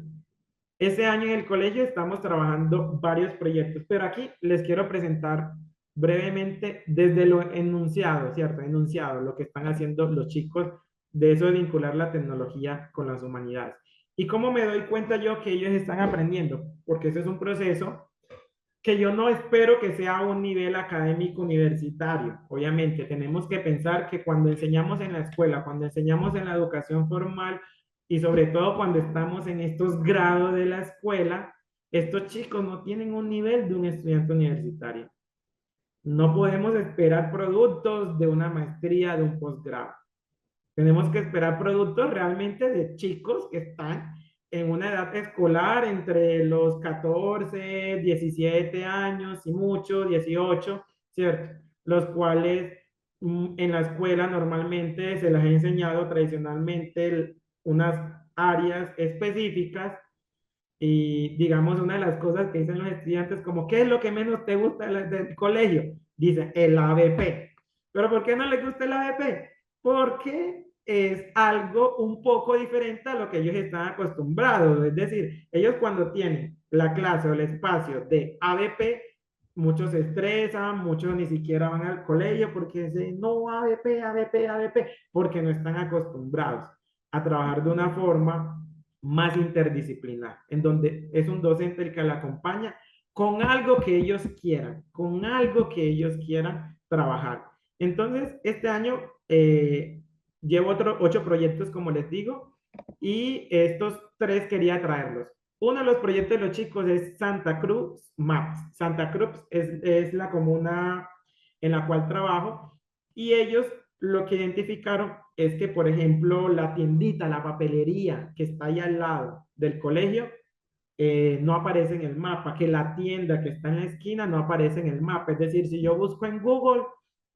Este año en el colegio estamos trabajando varios proyectos, pero aquí les quiero presentar brevemente desde lo enunciado, ¿cierto? Enunciado, lo que están haciendo los chicos de eso de vincular la tecnología con las humanidades. ¿Y cómo me doy cuenta yo que ellos están aprendiendo? Porque ese es un proceso que yo no espero que sea un nivel académico universitario. Obviamente, tenemos que pensar que cuando enseñamos en la escuela, cuando enseñamos en la educación formal y sobre todo cuando estamos en estos grados de la escuela, estos chicos no tienen un nivel de un estudiante universitario. No podemos esperar productos de una maestría, de un posgrado. Tenemos que esperar productos realmente de chicos que están en una edad escolar entre los 14, 17 años y mucho, 18, ¿cierto? Los cuales en la escuela normalmente se les ha enseñado tradicionalmente unas áreas específicas y digamos una de las cosas que dicen los estudiantes como ¿qué es lo que menos te gusta del colegio? Dicen el ABP. ¿Pero por qué no les gusta el ABP? Porque es algo un poco diferente a lo que ellos están acostumbrados. Es decir, ellos cuando tienen la clase o el espacio de ABP, muchos se estresan, muchos ni siquiera van al colegio porque dicen, no, ABP, ABP, ABP, porque no están acostumbrados a trabajar de una forma más interdisciplinar, en donde es un docente el que la acompaña con algo que ellos quieran, con algo que ellos quieran trabajar. Entonces, este año llevo 8 proyectos, como les digo, y estos 3 quería traerlos. Uno de los proyectos de los chicos es Santa Cruz Maps. Santa Cruz es la comuna en la cual trabajo y ellos lo que identificaron es que, por ejemplo, la tiendita, la papelería que está ahí al lado del colegio, no aparece en el mapa, que la tienda que está en la esquina no aparece en el mapa. Es decir, si yo busco en Google,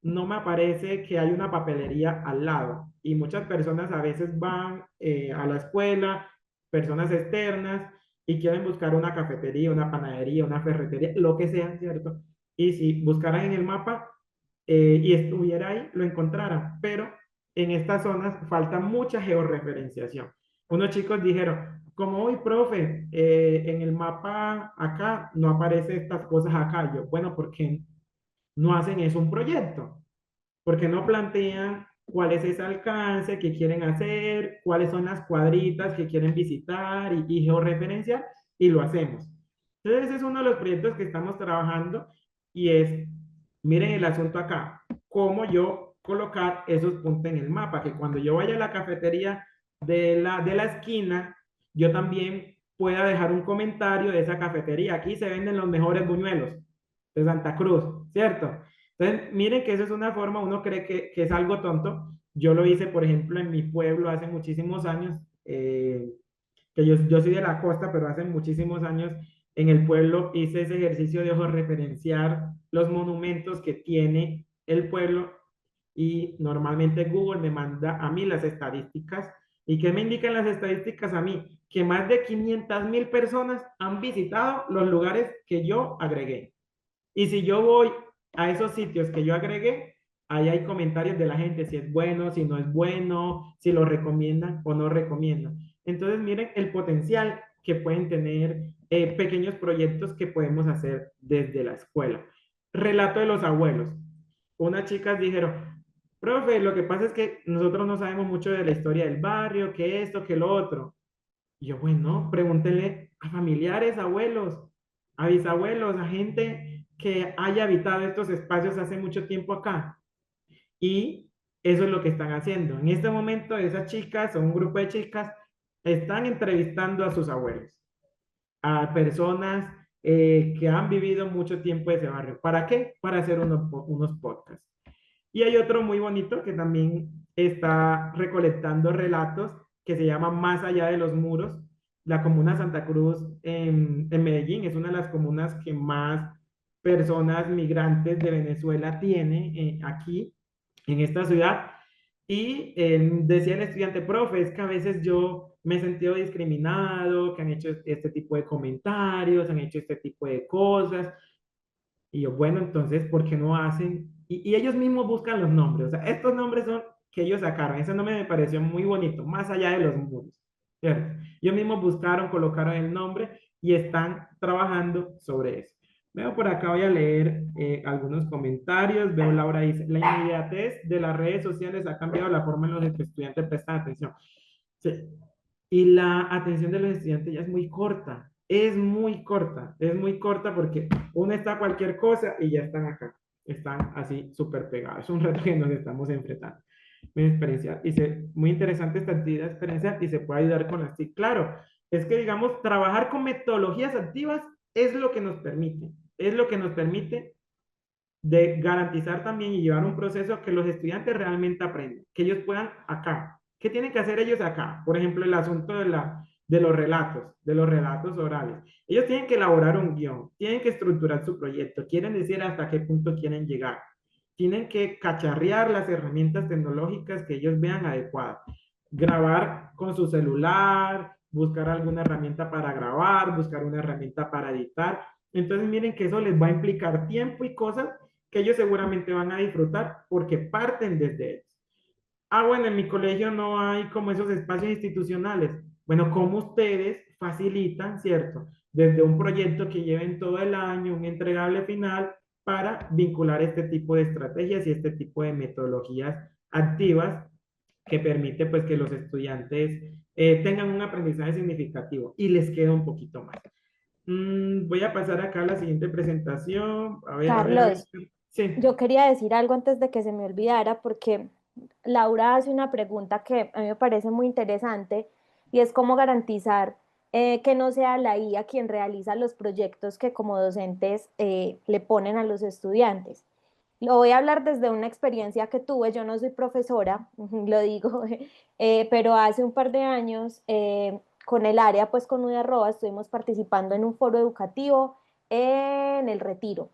no me aparece que hay una papelería al lado. Y muchas personas a veces van a la escuela, personas externas, y quieren buscar una cafetería, una panadería, una ferretería, lo que sea, ¿cierto? Y si buscaran en el mapa y estuviera ahí, lo encontraran. Pero en estas zonas falta mucha georreferenciación. Unos chicos dijeron, como hoy, profe, en el mapa acá no aparece estas cosas acá. Yo, bueno, ¿por qué no hacen eso un proyecto? ¿Por qué no plantean cuál es ese alcance que quieren hacer, cuáles son las cuadritas que quieren visitar y georreferenciar? Y lo hacemos. Entonces, ese es uno de los proyectos que estamos trabajando y es, miren el asunto acá, cómo yo colocar esos puntos en el mapa, que cuando yo vaya a la cafetería de la esquina, yo también pueda dejar un comentario de esa cafetería. Aquí se venden los mejores buñuelos de Santa Cruz, ¿cierto? Entonces, miren que eso es una forma, uno cree que es algo tonto. Yo lo hice, por ejemplo, en mi pueblo hace muchísimos años, que yo soy de la costa, pero hace muchísimos años en el pueblo hice ese ejercicio de referenciar los monumentos que tiene el pueblo y normalmente Google me manda a mí las estadísticas. ¿Y qué me indican las estadísticas a mí? Que más de 500.000 personas han visitado los lugares que yo agregué. Y si yo voy a esos sitios que yo agregué, ahí hay comentarios de la gente, si es bueno, si no es bueno, si lo recomiendan o no recomiendan. Entonces, miren el potencial que pueden tener pequeños proyectos que podemos hacer desde la escuela. Relato de los abuelos. Unas chicas dijeron, profe, lo que pasa es que nosotros no sabemos mucho de la historia del barrio, que esto, que lo otro. Y yo, bueno, pregúntenle a familiares, abuelos, a bisabuelos, a gente que haya habitado estos espacios hace mucho tiempo acá. Y eso es lo que están haciendo. En este momento, esas chicas o un grupo de chicas están entrevistando a sus abuelos, a personas que han vivido mucho tiempo ese barrio. ¿Para qué? Para hacer unos podcasts. Y hay otro muy bonito que también está recolectando relatos que se llama Más allá de los muros. La comuna Santa Cruz en Medellín es una de las comunas que más personas migrantes de Venezuela tiene aquí, en esta ciudad. Y decía el estudiante, profe, es que a veces yo me he sentido discriminado, que han hecho este tipo de comentarios, han hecho este tipo de cosas. Y yo, bueno, entonces, ¿por qué no hacen? Y ellos mismos buscan los nombres. O sea, estos nombres son que ellos sacaron. Ese nombre me pareció muy bonito, más allá de los muros, ¿cierto? Ellos mismos buscaron, colocaron el nombre y están trabajando sobre eso. Veo por acá, voy a leer algunos comentarios. Veo Laura dice, la inmediatez de las redes sociales ha cambiado la forma en la que los estudiantes prestan atención. Sí, y la atención de los estudiantes ya es muy corta porque uno está a cualquier cosa y ya están acá, están así súper pegados. Es un reto que nos estamos enfrentando. Mi experiencia, muy interesante esta actividad experiencial y se puede ayudar con las TIC. Claro, es que digamos, trabajar con metodologías activas es lo que nos permite de garantizar también y llevar un proceso que los estudiantes realmente aprendan, que ellos puedan acá. ¿Qué tienen que hacer ellos acá? Por ejemplo, el asunto de los relatos orales. Ellos tienen que elaborar un guión, tienen que estructurar su proyecto, quieren decir hasta qué punto quieren llegar, tienen que cacharrear las herramientas tecnológicas que ellos vean adecuadas, grabar con su celular, buscar alguna herramienta para grabar, buscar una herramienta para editar. Entonces miren que eso les va a implicar tiempo y cosas que ellos seguramente van a disfrutar porque parten desde ellos. Ah, bueno, en mi colegio no hay como esos espacios institucionales. Bueno, ¿cómo ustedes facilitan, cierto? Desde un proyecto que lleven todo el año, un entregable final, para vincular este tipo de estrategias y este tipo de metodologías activas que permite pues que los estudiantes tengan un aprendizaje significativo y les queda un poquito más. voy a pasar acá a la siguiente presentación. A ver, a ver. Carlos, Sí. yo quería decir algo antes de que se me olvidara, porque Laura hace una pregunta que a mí me parece muy interesante y es cómo garantizar que no sea la IA quien realiza los proyectos que como docentes le ponen a los estudiantes. Lo voy a hablar desde una experiencia que tuve. Yo no soy profesora, lo digo, pero hace un par de años con el área, pues con UDARROA, estuvimos participando en un foro educativo en El Retiro.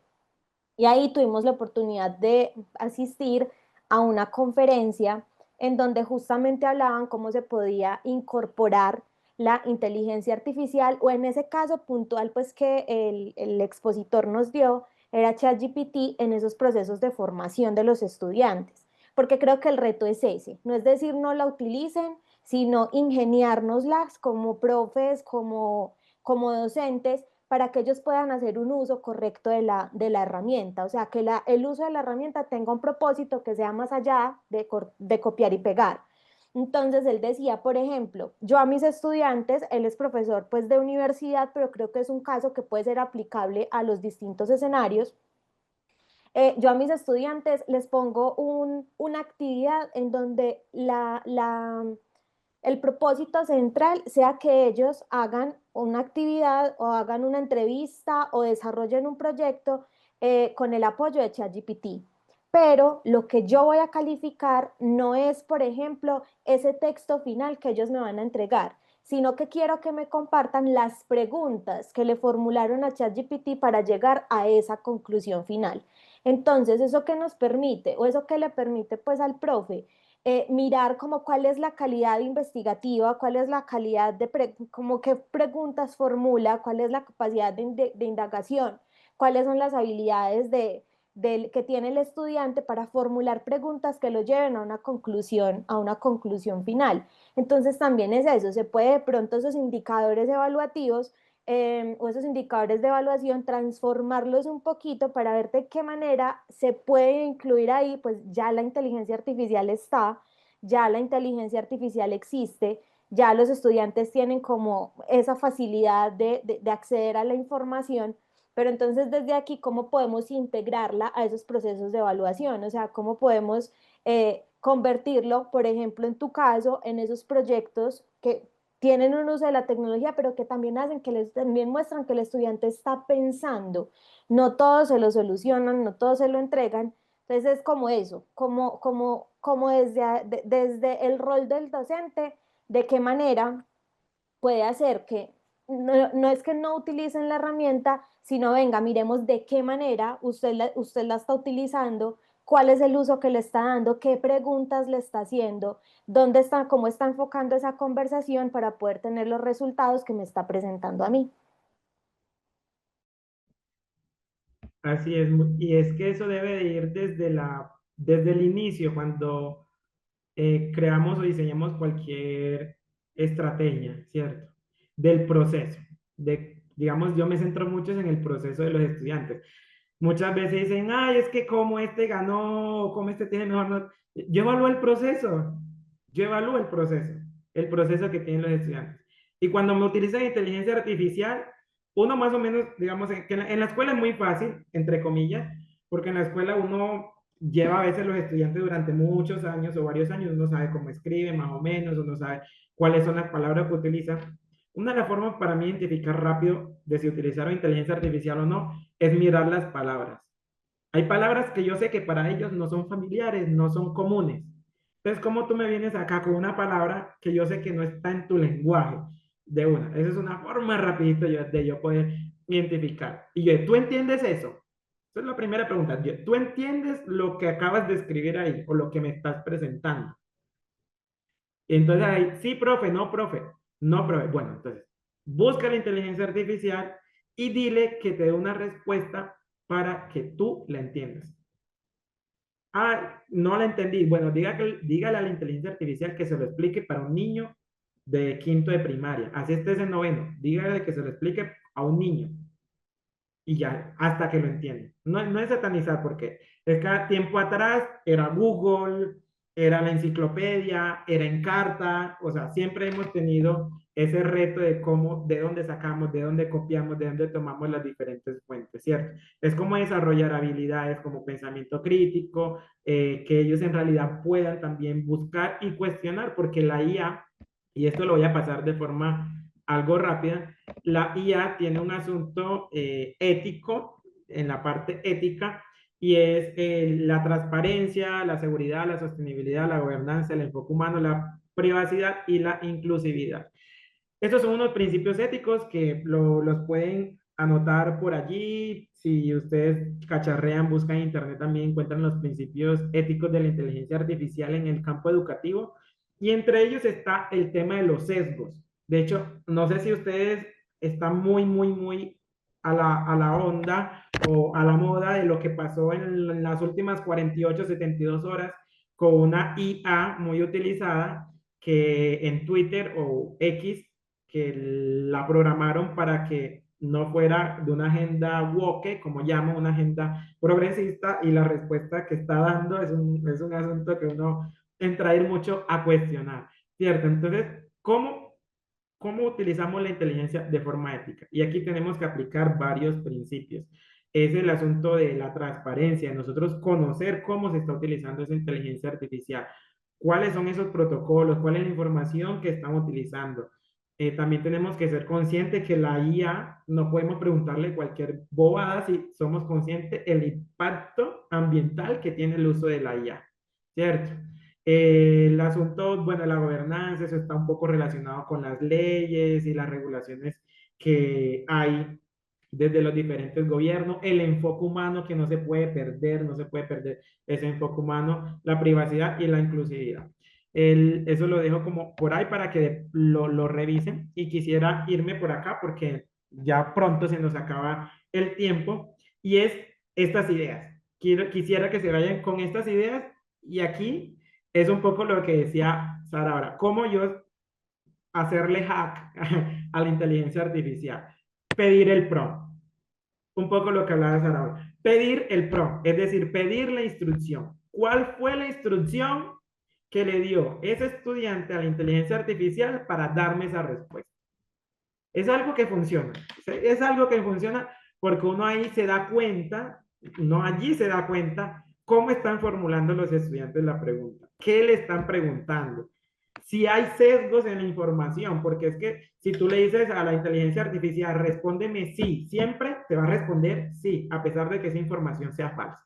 Y ahí tuvimos la oportunidad de asistir a una conferencia en donde justamente hablaban cómo se podía incorporar la inteligencia artificial, o en ese caso puntual pues que el expositor nos dio era ChatGPT en esos procesos de formación de los estudiantes, porque creo que el reto es ese, no es decir no la utilicen, sino ingeniárnoslas como profes, como docentes, para que ellos puedan hacer un uso correcto de la herramienta, o sea, que el uso de la herramienta tenga un propósito que sea más allá de copiar y pegar. Entonces él decía, por ejemplo, yo a mis estudiantes, él es profesor pues de universidad, pero creo que es un caso que puede ser aplicable a los distintos escenarios. Yo a mis estudiantes les pongo una actividad en donde el propósito central sea que ellos hagan una actividad o hagan una entrevista o desarrollen un proyecto con el apoyo de ChatGPT. Pero lo que yo voy a calificar no es, por ejemplo, ese texto final que ellos me van a entregar, sino que quiero que me compartan las preguntas que le formularon a ChatGPT para llegar a esa conclusión final. Entonces, ¿eso qué nos permite? O eso que le permite pues al profe mirar como cuál es la calidad investigativa, cuál es la calidad como qué preguntas formula, cuál es la capacidad de indagación, cuáles son las habilidades que tiene el estudiante para formular preguntas que lo lleven a una conclusión final. Entonces también es eso, se puede de pronto esos indicadores evaluativos o esos indicadores de evaluación, transformarlos un poquito para ver de qué manera se puede incluir ahí, pues ya la inteligencia artificial está, ya la inteligencia artificial existe, ya los estudiantes tienen como esa facilidad de acceder a la información, pero entonces desde aquí, ¿cómo podemos integrarla a esos procesos de evaluación? O sea, ¿cómo podemos convertirlo, por ejemplo, en tu caso, en esos proyectos que tienen un uso de la tecnología, pero que también hacen también muestran que el estudiante está pensando. No todos se lo solucionan, no todos se lo entregan. Entonces es como eso, como desde el rol del docente, de qué manera puede hacer que no es que no utilicen la herramienta, sino venga, miremos de qué manera usted la está utilizando, cuál es el uso que le está dando, qué preguntas le está haciendo, dónde está, cómo está enfocando esa conversación para poder tener los resultados que me está presentando a mí. Así es, y es que eso debe de ir desde el inicio, cuando creamos o diseñamos cualquier estrategia, ¿cierto? Del proceso. Digamos, yo me centro mucho en el proceso de los estudiantes. Muchas veces dicen, ay, es que como este ganó, como este tiene mejor nota. Yo evalúo el proceso, yo evalúo el proceso que tienen los estudiantes. Y cuando me utilizan inteligencia artificial, uno más o menos, digamos, en la escuela es muy fácil, entre comillas, porque en la escuela uno lleva a veces los estudiantes durante muchos años o varios años, uno sabe cómo escribe más o menos, uno sabe cuáles son las palabras que utiliza. Una de las formas para mí identificar rápido de si utilizaron inteligencia artificial o no es mirar las palabras. Hay palabras que yo sé que para ellos no son familiares, no son comunes. Entonces, ¿cómo tú me vienes acá con una palabra que yo sé que no está en tu lenguaje de una? Esa es una forma rapidito de yo poder identificar. Y yo, ¿tú entiendes eso? Esa es la primera pregunta. ¿Tú entiendes lo que acabas de escribir ahí o lo que me estás presentando? Y entonces ahí, sí, profe, no, profe, no, profe. Bueno, entonces, busca la inteligencia artificial y dile que te dé una respuesta para que tú la entiendas. Ah, no la entendí. Bueno, dígale a la inteligencia artificial que se lo explique para un niño de quinto de primaria. Así estés en noveno. Dígale que se lo explique a un niño. Y ya, hasta que lo entienda. No, no es satanizar, porque es que tiempo atrás era Google, era la enciclopedia, era Encarta. O sea, siempre hemos tenido ese reto de cómo, de dónde sacamos, de dónde copiamos, de dónde tomamos las diferentes fuentes, ¿cierto? Es como desarrollar habilidades como pensamiento crítico, que ellos en realidad puedan también buscar y cuestionar, porque la IA, y esto lo voy a pasar de forma algo rápida, la IA tiene un asunto ético, en la parte ética, y es la transparencia, la seguridad, la sostenibilidad, la gobernanza, el enfoque humano, la privacidad y la inclusividad. Estos son unos principios éticos que los pueden anotar por allí. Si ustedes cacharrean, buscan en internet, también encuentran los principios éticos de la inteligencia artificial en el campo educativo. Y entre ellos está el tema de los sesgos. De hecho, no sé si ustedes están muy a la onda o a la moda de lo que pasó en las últimas 48, 72 horas con una IA muy utilizada que en Twitter o X que la programaron para que no fuera de una agenda woke, como llamo, una agenda progresista, y la respuesta que está dando es un asunto que uno entra a ir mucho a cuestionar, ¿cierto? Entonces, ¿cómo utilizamos la inteligencia de forma ética? Y aquí tenemos que aplicar varios principios. Es el asunto de la transparencia, de nosotros conocer cómo se está utilizando esa inteligencia artificial, cuáles son esos protocolos, cuál es la información que estamos utilizando. También tenemos que ser conscientes que la IA no podemos preguntarle cualquier bobada si somos conscientes del impacto ambiental que tiene el uso de la IA, ¿cierto? El asunto, bueno, la gobernanza, eso está un poco relacionado con las leyes y las regulaciones que hay desde los diferentes gobiernos, el enfoque humano que no se puede perder, no se puede perder ese enfoque humano, la privacidad y la inclusividad. Eso lo dejo como por ahí para que lo revisen y quisiera irme por acá porque ya pronto se nos acaba el tiempo y es estas ideas. Quisiera que se vayan con estas ideas y aquí es un poco lo que decía Sara ahora, cómo yo hacerle hack a la inteligencia artificial, pedir el prompt, un poco lo que hablaba Sara ahora, pedir el prompt, es decir, pedir la instrucción. ¿Cuál fue la instrucción que le dio ese estudiante a la inteligencia artificial para darme esa respuesta? Es algo que funciona, es algo que funciona porque uno ahí se da cuenta, no allí se da cuenta cómo están formulando los estudiantes la pregunta, qué le están preguntando, si hay sesgos en la información, porque es que si tú le dices a la inteligencia artificial, respóndeme sí, siempre te va a responder sí, a pesar de que esa información sea falsa.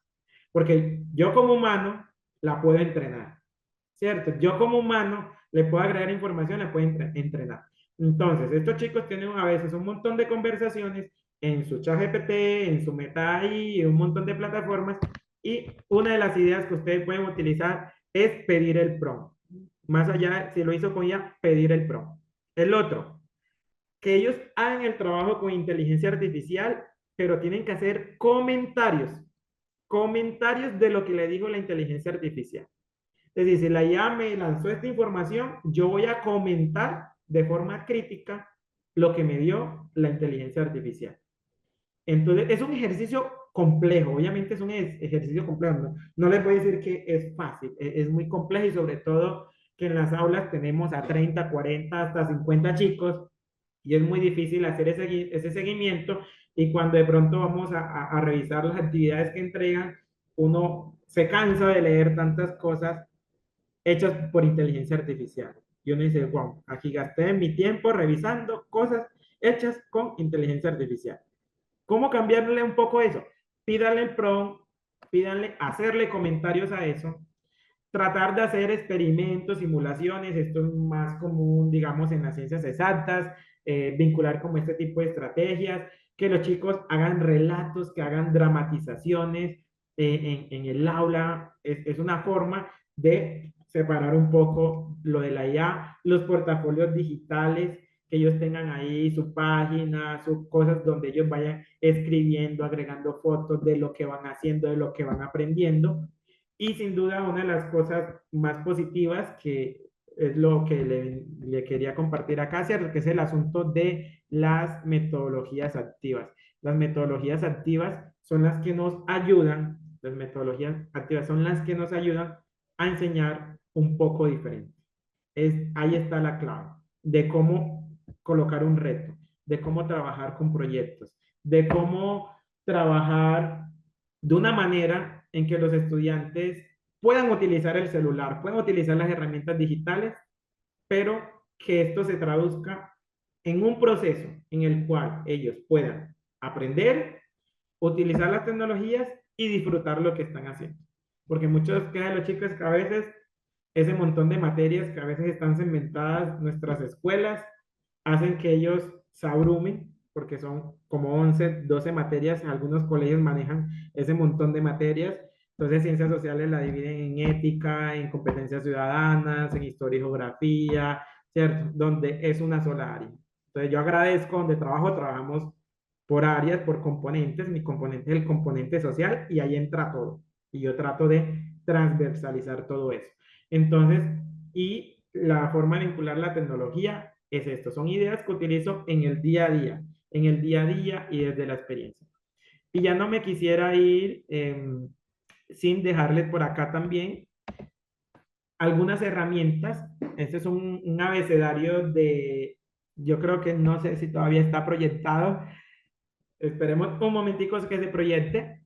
Porque yo como humano la puedo entrenar, ¿cierto? Yo como humano le puedo agregar información, la puedo entrenar. Entonces, estos chicos tienen a veces un montón de conversaciones en su ChatGPT, en su Meta AI, en un montón de plataformas, y una de las ideas que ustedes pueden utilizar es pedir el prompt. Más allá, si lo hizo con ella, pedir el prompt. El otro, que ellos hagan el trabajo con inteligencia artificial, pero tienen que hacer comentarios de lo que le dijo la inteligencia artificial. Es decir, si la IA me lanzó esta información, yo voy a comentar de forma crítica lo que me dio la inteligencia artificial. Entonces, es un ejercicio complejo, obviamente es un ejercicio complejo, no les voy a decir que es fácil, es muy complejo y sobre todo que en las aulas tenemos a 30, 40, hasta 50 chicos y es muy difícil hacer ese seguimiento y cuando de pronto vamos a revisar las actividades que entregan, uno se cansa de leer tantas cosas hechas por inteligencia artificial. Y uno dice, wow, aquí gasté mi tiempo revisando cosas hechas con inteligencia artificial. ¿Cómo cambiarle un poco eso? Pídanle el prompt, pídanle hacerle comentarios a eso, tratar de hacer experimentos, simulaciones, esto es más común, digamos, en las ciencias exactas, vincular como este tipo de estrategias, que los chicos hagan relatos, que hagan dramatizaciones en el aula, es una forma de separar un poco lo de la IA, los portafolios digitales, que ellos tengan ahí su página, sus cosas donde ellos vayan escribiendo, agregando fotos de lo que van haciendo, de lo que van aprendiendo. Y sin duda una de las cosas más positivas que es lo que le quería compartir acá, ¿cierto? Que es el asunto de las metodologías activas. Las metodologías activas son las que nos ayudan, las metodologías activas son las que nos ayudan a enseñar un poco diferente. Ahí está la clave de cómo colocar un reto, de cómo trabajar con proyectos, de cómo trabajar de una manera en que los estudiantes puedan utilizar el celular, puedan utilizar las herramientas digitales, pero que esto se traduzca en un proceso en el cual ellos puedan aprender, utilizar las tecnologías y disfrutar lo que están haciendo. Porque muchos quedan los chicos que a veces ese montón de materias que a veces están segmentadas en nuestras escuelas hacen que ellos se abrumen, porque son como 11 12 materias, algunos colegios manejan ese montón de materias, entonces ciencias sociales la dividen en ética, en competencias ciudadanas, en historia y geografía, ¿cierto? Donde es una sola área. Entonces yo agradezco donde trabajamos por áreas, por componentes, mi componente es el componente social y ahí entra todo. Y yo trato de transversalizar todo eso. Entonces, y la forma de vincular la tecnología es esto, son ideas que utilizo en el día a día, en el día a día y desde la experiencia. Y ya no me quisiera ir sin dejarles por acá también algunas herramientas. Este es un abecedario de, yo creo que no sé si todavía está proyectado. Esperemos un momentico que se proyecte.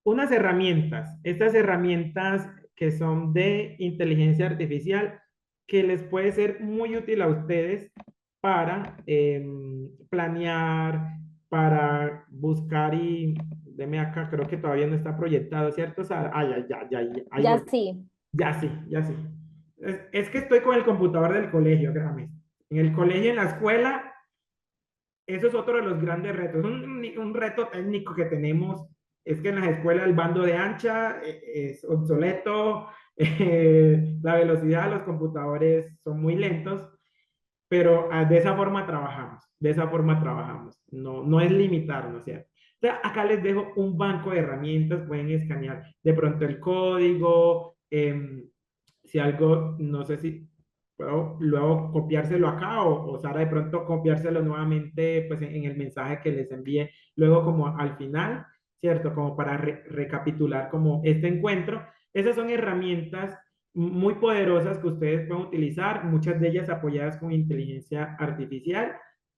Unas herramientas, estas herramientas que son de inteligencia artificial, que les puede ser muy útil a ustedes para planear, para buscar y, deme acá, creo que todavía no está proyectado, ¿cierto, Sara? Ah, ya, ahí Ya voy. sí. Ya sí, ya sí. Es que estoy con el computador del colegio, créame. En el colegio, en la escuela, eso es otro de los grandes retos. Un reto técnico que tenemos es que en las escuelas el bando de ancha es obsoleto, la velocidad de los computadores son muy lentos, pero de esa forma trabajamos, de esa forma trabajamos. No, no es limitarnos, ¿cierto? Entonces, acá les dejo un banco de herramientas, pueden escanear de pronto el código, si algo, no sé si puedo luego copiárselo acá o Sara de pronto copiárselo nuevamente pues en el mensaje que les envíe luego como al final, ¿cierto? Como para recapitular como este encuentro. Esas son herramientas muy poderosas que ustedes pueden utilizar, muchas de ellas apoyadas con inteligencia artificial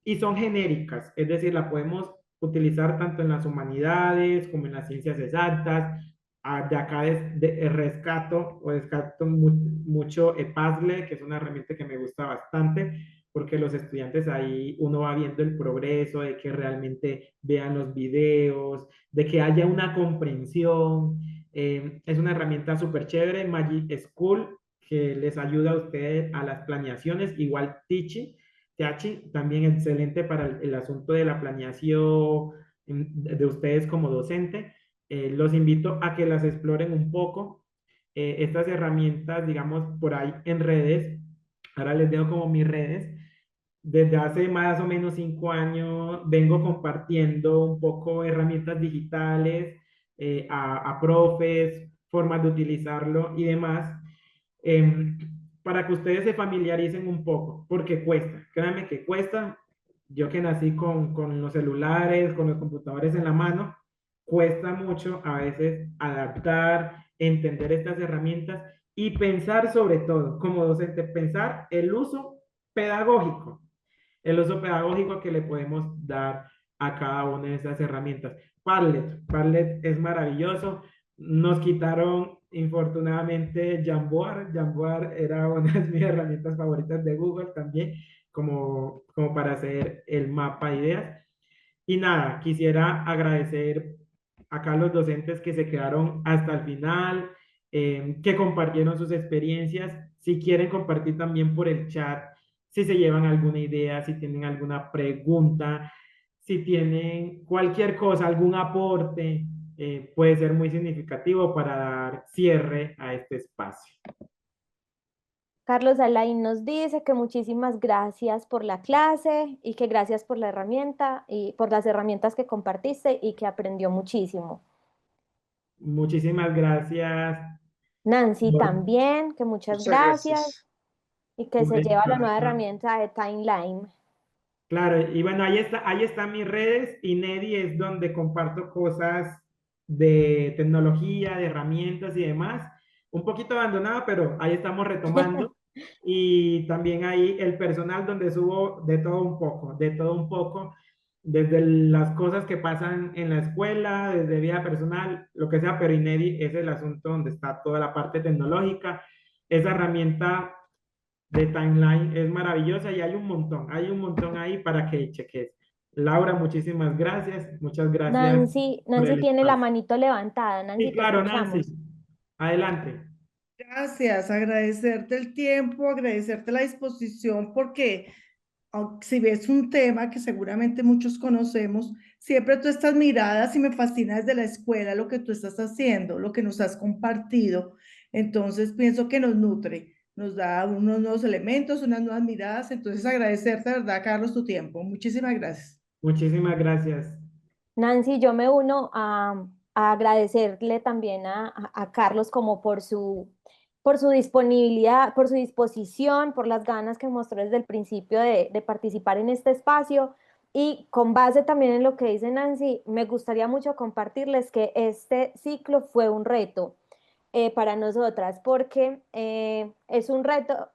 y son genéricas, es decir, la podemos utilizar tanto en las humanidades como en las ciencias exactas. De acá rescato o descarto mucho Padlet, que es una herramienta que me gusta bastante, porque los estudiantes ahí uno va viendo el progreso, de que realmente vean los videos, de que haya una comprensión. Es una herramienta súper chévere, Magic School, que les ayuda a ustedes a las planeaciones, igual Teaching, también excelente para el asunto de la planeación de ustedes como docente. Los invito a que las exploren un poco. Estas herramientas, digamos, por ahí en redes, ahora les dejo como mis redes. Desde hace más o menos 5 años vengo compartiendo un poco herramientas digitales a profes, formas de utilizarlo y demás, em, para que ustedes se familiaricen un poco, porque cuesta, créanme que cuesta. Yo que nací con los celulares, con los computadores en la mano, cuesta mucho a veces adaptar, entender estas herramientas y pensar sobre todo, como docente, pensar el uso pedagógico que le podemos dar a cada una de esas herramientas. Padlet es maravilloso. Nos quitaron, infortunadamente, Jamboard. Jamboard era una de mis herramientas favoritas de Google también, como para hacer el mapa de ideas. Y nada, quisiera agradecer acá a los docentes que se quedaron hasta el final, que compartieron sus experiencias. Si quieren compartir también por el chat, si se llevan alguna idea, si tienen alguna pregunta, si tienen cualquier cosa, algún aporte, puede ser muy significativo para dar cierre a este espacio. Carlos Alain nos dice que muchísimas gracias por la clase y que gracias por la herramienta y por las herramientas que compartiste y que aprendió muchísimo. Muchísimas gracias. Nancy también, que muchas Muchas gracias gracias. y que Por se el lleva la nueva chat. herramienta de Timeline. Claro, y bueno, ahí están mis redes y Nedi es donde comparto cosas de tecnología, de herramientas y demás. Un poquito abandonado, pero ahí estamos retomando. Y también ahí el personal donde subo de todo un poco, desde las cosas que pasan en la escuela, desde vida personal, lo que sea, pero Inedi es el asunto donde está toda la parte tecnológica. Esa herramienta de timeline es maravillosa y hay un montón ahí para que cheques. Laura, muchísimas gracias, muchas gracias Nancy, por Nancy el tiene la espacio. manito levantada. Sí, Nancy, te claro, Nancy, escuchamos. adelante. Gracias, agradecerte el tiempo, agradecerte la disposición, porque si ves un tema que seguramente muchos conocemos, siempre tú estás miradas y me fascina desde la escuela lo que tú estás haciendo, lo que nos has compartido. Entonces pienso que nos nutre, nos da unos nuevos elementos, unas nuevas miradas. Entonces agradecerte, de verdad, Carlos, tu tiempo. Muchísimas gracias. Muchísimas gracias. Nancy, yo me uno a agradecerle también a Carlos como por su disponibilidad, por su disposición, por las ganas que mostró desde el principio de participar en este espacio. Y con base también en lo que dice Nancy, me gustaría mucho compartirles que este ciclo fue un reto para nosotras, porque es un reto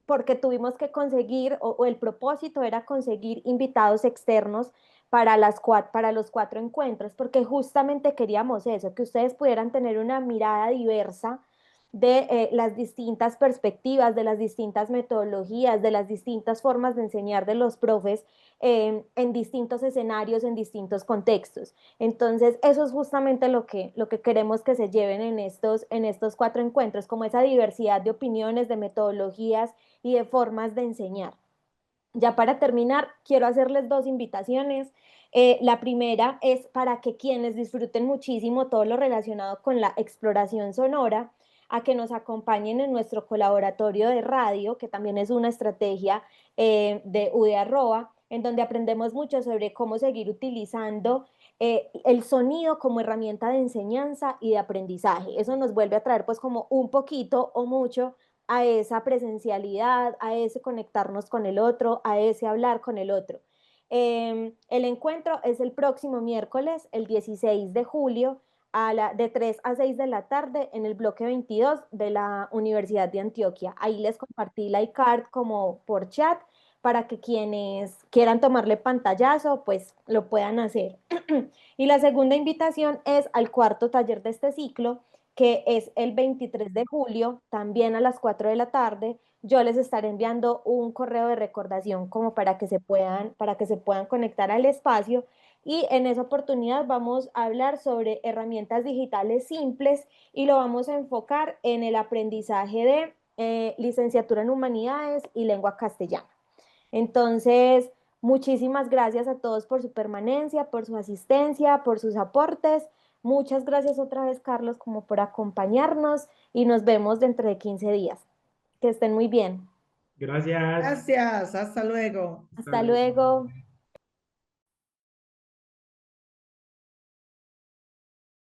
porque tuvimos que conseguir, o el propósito era conseguir invitados externos para, para los 4 encuentros, porque justamente queríamos eso, que ustedes pudieran tener una mirada diversa de las distintas perspectivas, de las distintas metodologías, de las distintas formas de enseñar de los profes en distintos escenarios, en distintos contextos. Entonces, eso es justamente lo que queremos que se lleven en estos 4 encuentros, como esa diversidad de opiniones, de metodologías y de formas de enseñar. Ya para terminar, quiero hacerles 2 invitaciones. La primera es para que quienes disfruten muchísimo todo lo relacionado con la exploración sonora, a que nos acompañen en nuestro colaboratorio de radio, que también es una estrategia de UD Arroba, en donde aprendemos mucho sobre cómo seguir utilizando el sonido como herramienta de enseñanza y de aprendizaje. Eso nos vuelve a traer pues como un poquito o mucho a esa presencialidad, a ese conectarnos con el otro, a ese hablar con el otro. El encuentro es el próximo miércoles, el 16 de julio, de 3 a 6 de la tarde en el bloque 22 de la Universidad de Antioquia. Ahí les compartí la iCard como por chat para que quienes quieran tomarle pantallazo, pues lo puedan hacer. Y la segunda invitación es al cuarto taller de este ciclo, que es el 23 de julio, también a las 4 de la tarde. Yo les estaré enviando un correo de recordación como para que se puedan conectar al espacio. Y en esa oportunidad vamos a hablar sobre herramientas digitales simples y lo vamos a enfocar en el aprendizaje de licenciatura en humanidades y lengua castellana. Entonces, muchísimas gracias a todos por su permanencia, por su asistencia, por sus aportes. Muchas gracias otra vez, Carlos, como por acompañarnos y nos vemos dentro de 15 días. Que estén muy bien. Gracias. Gracias, hasta luego. Hasta Hasta luego. luego.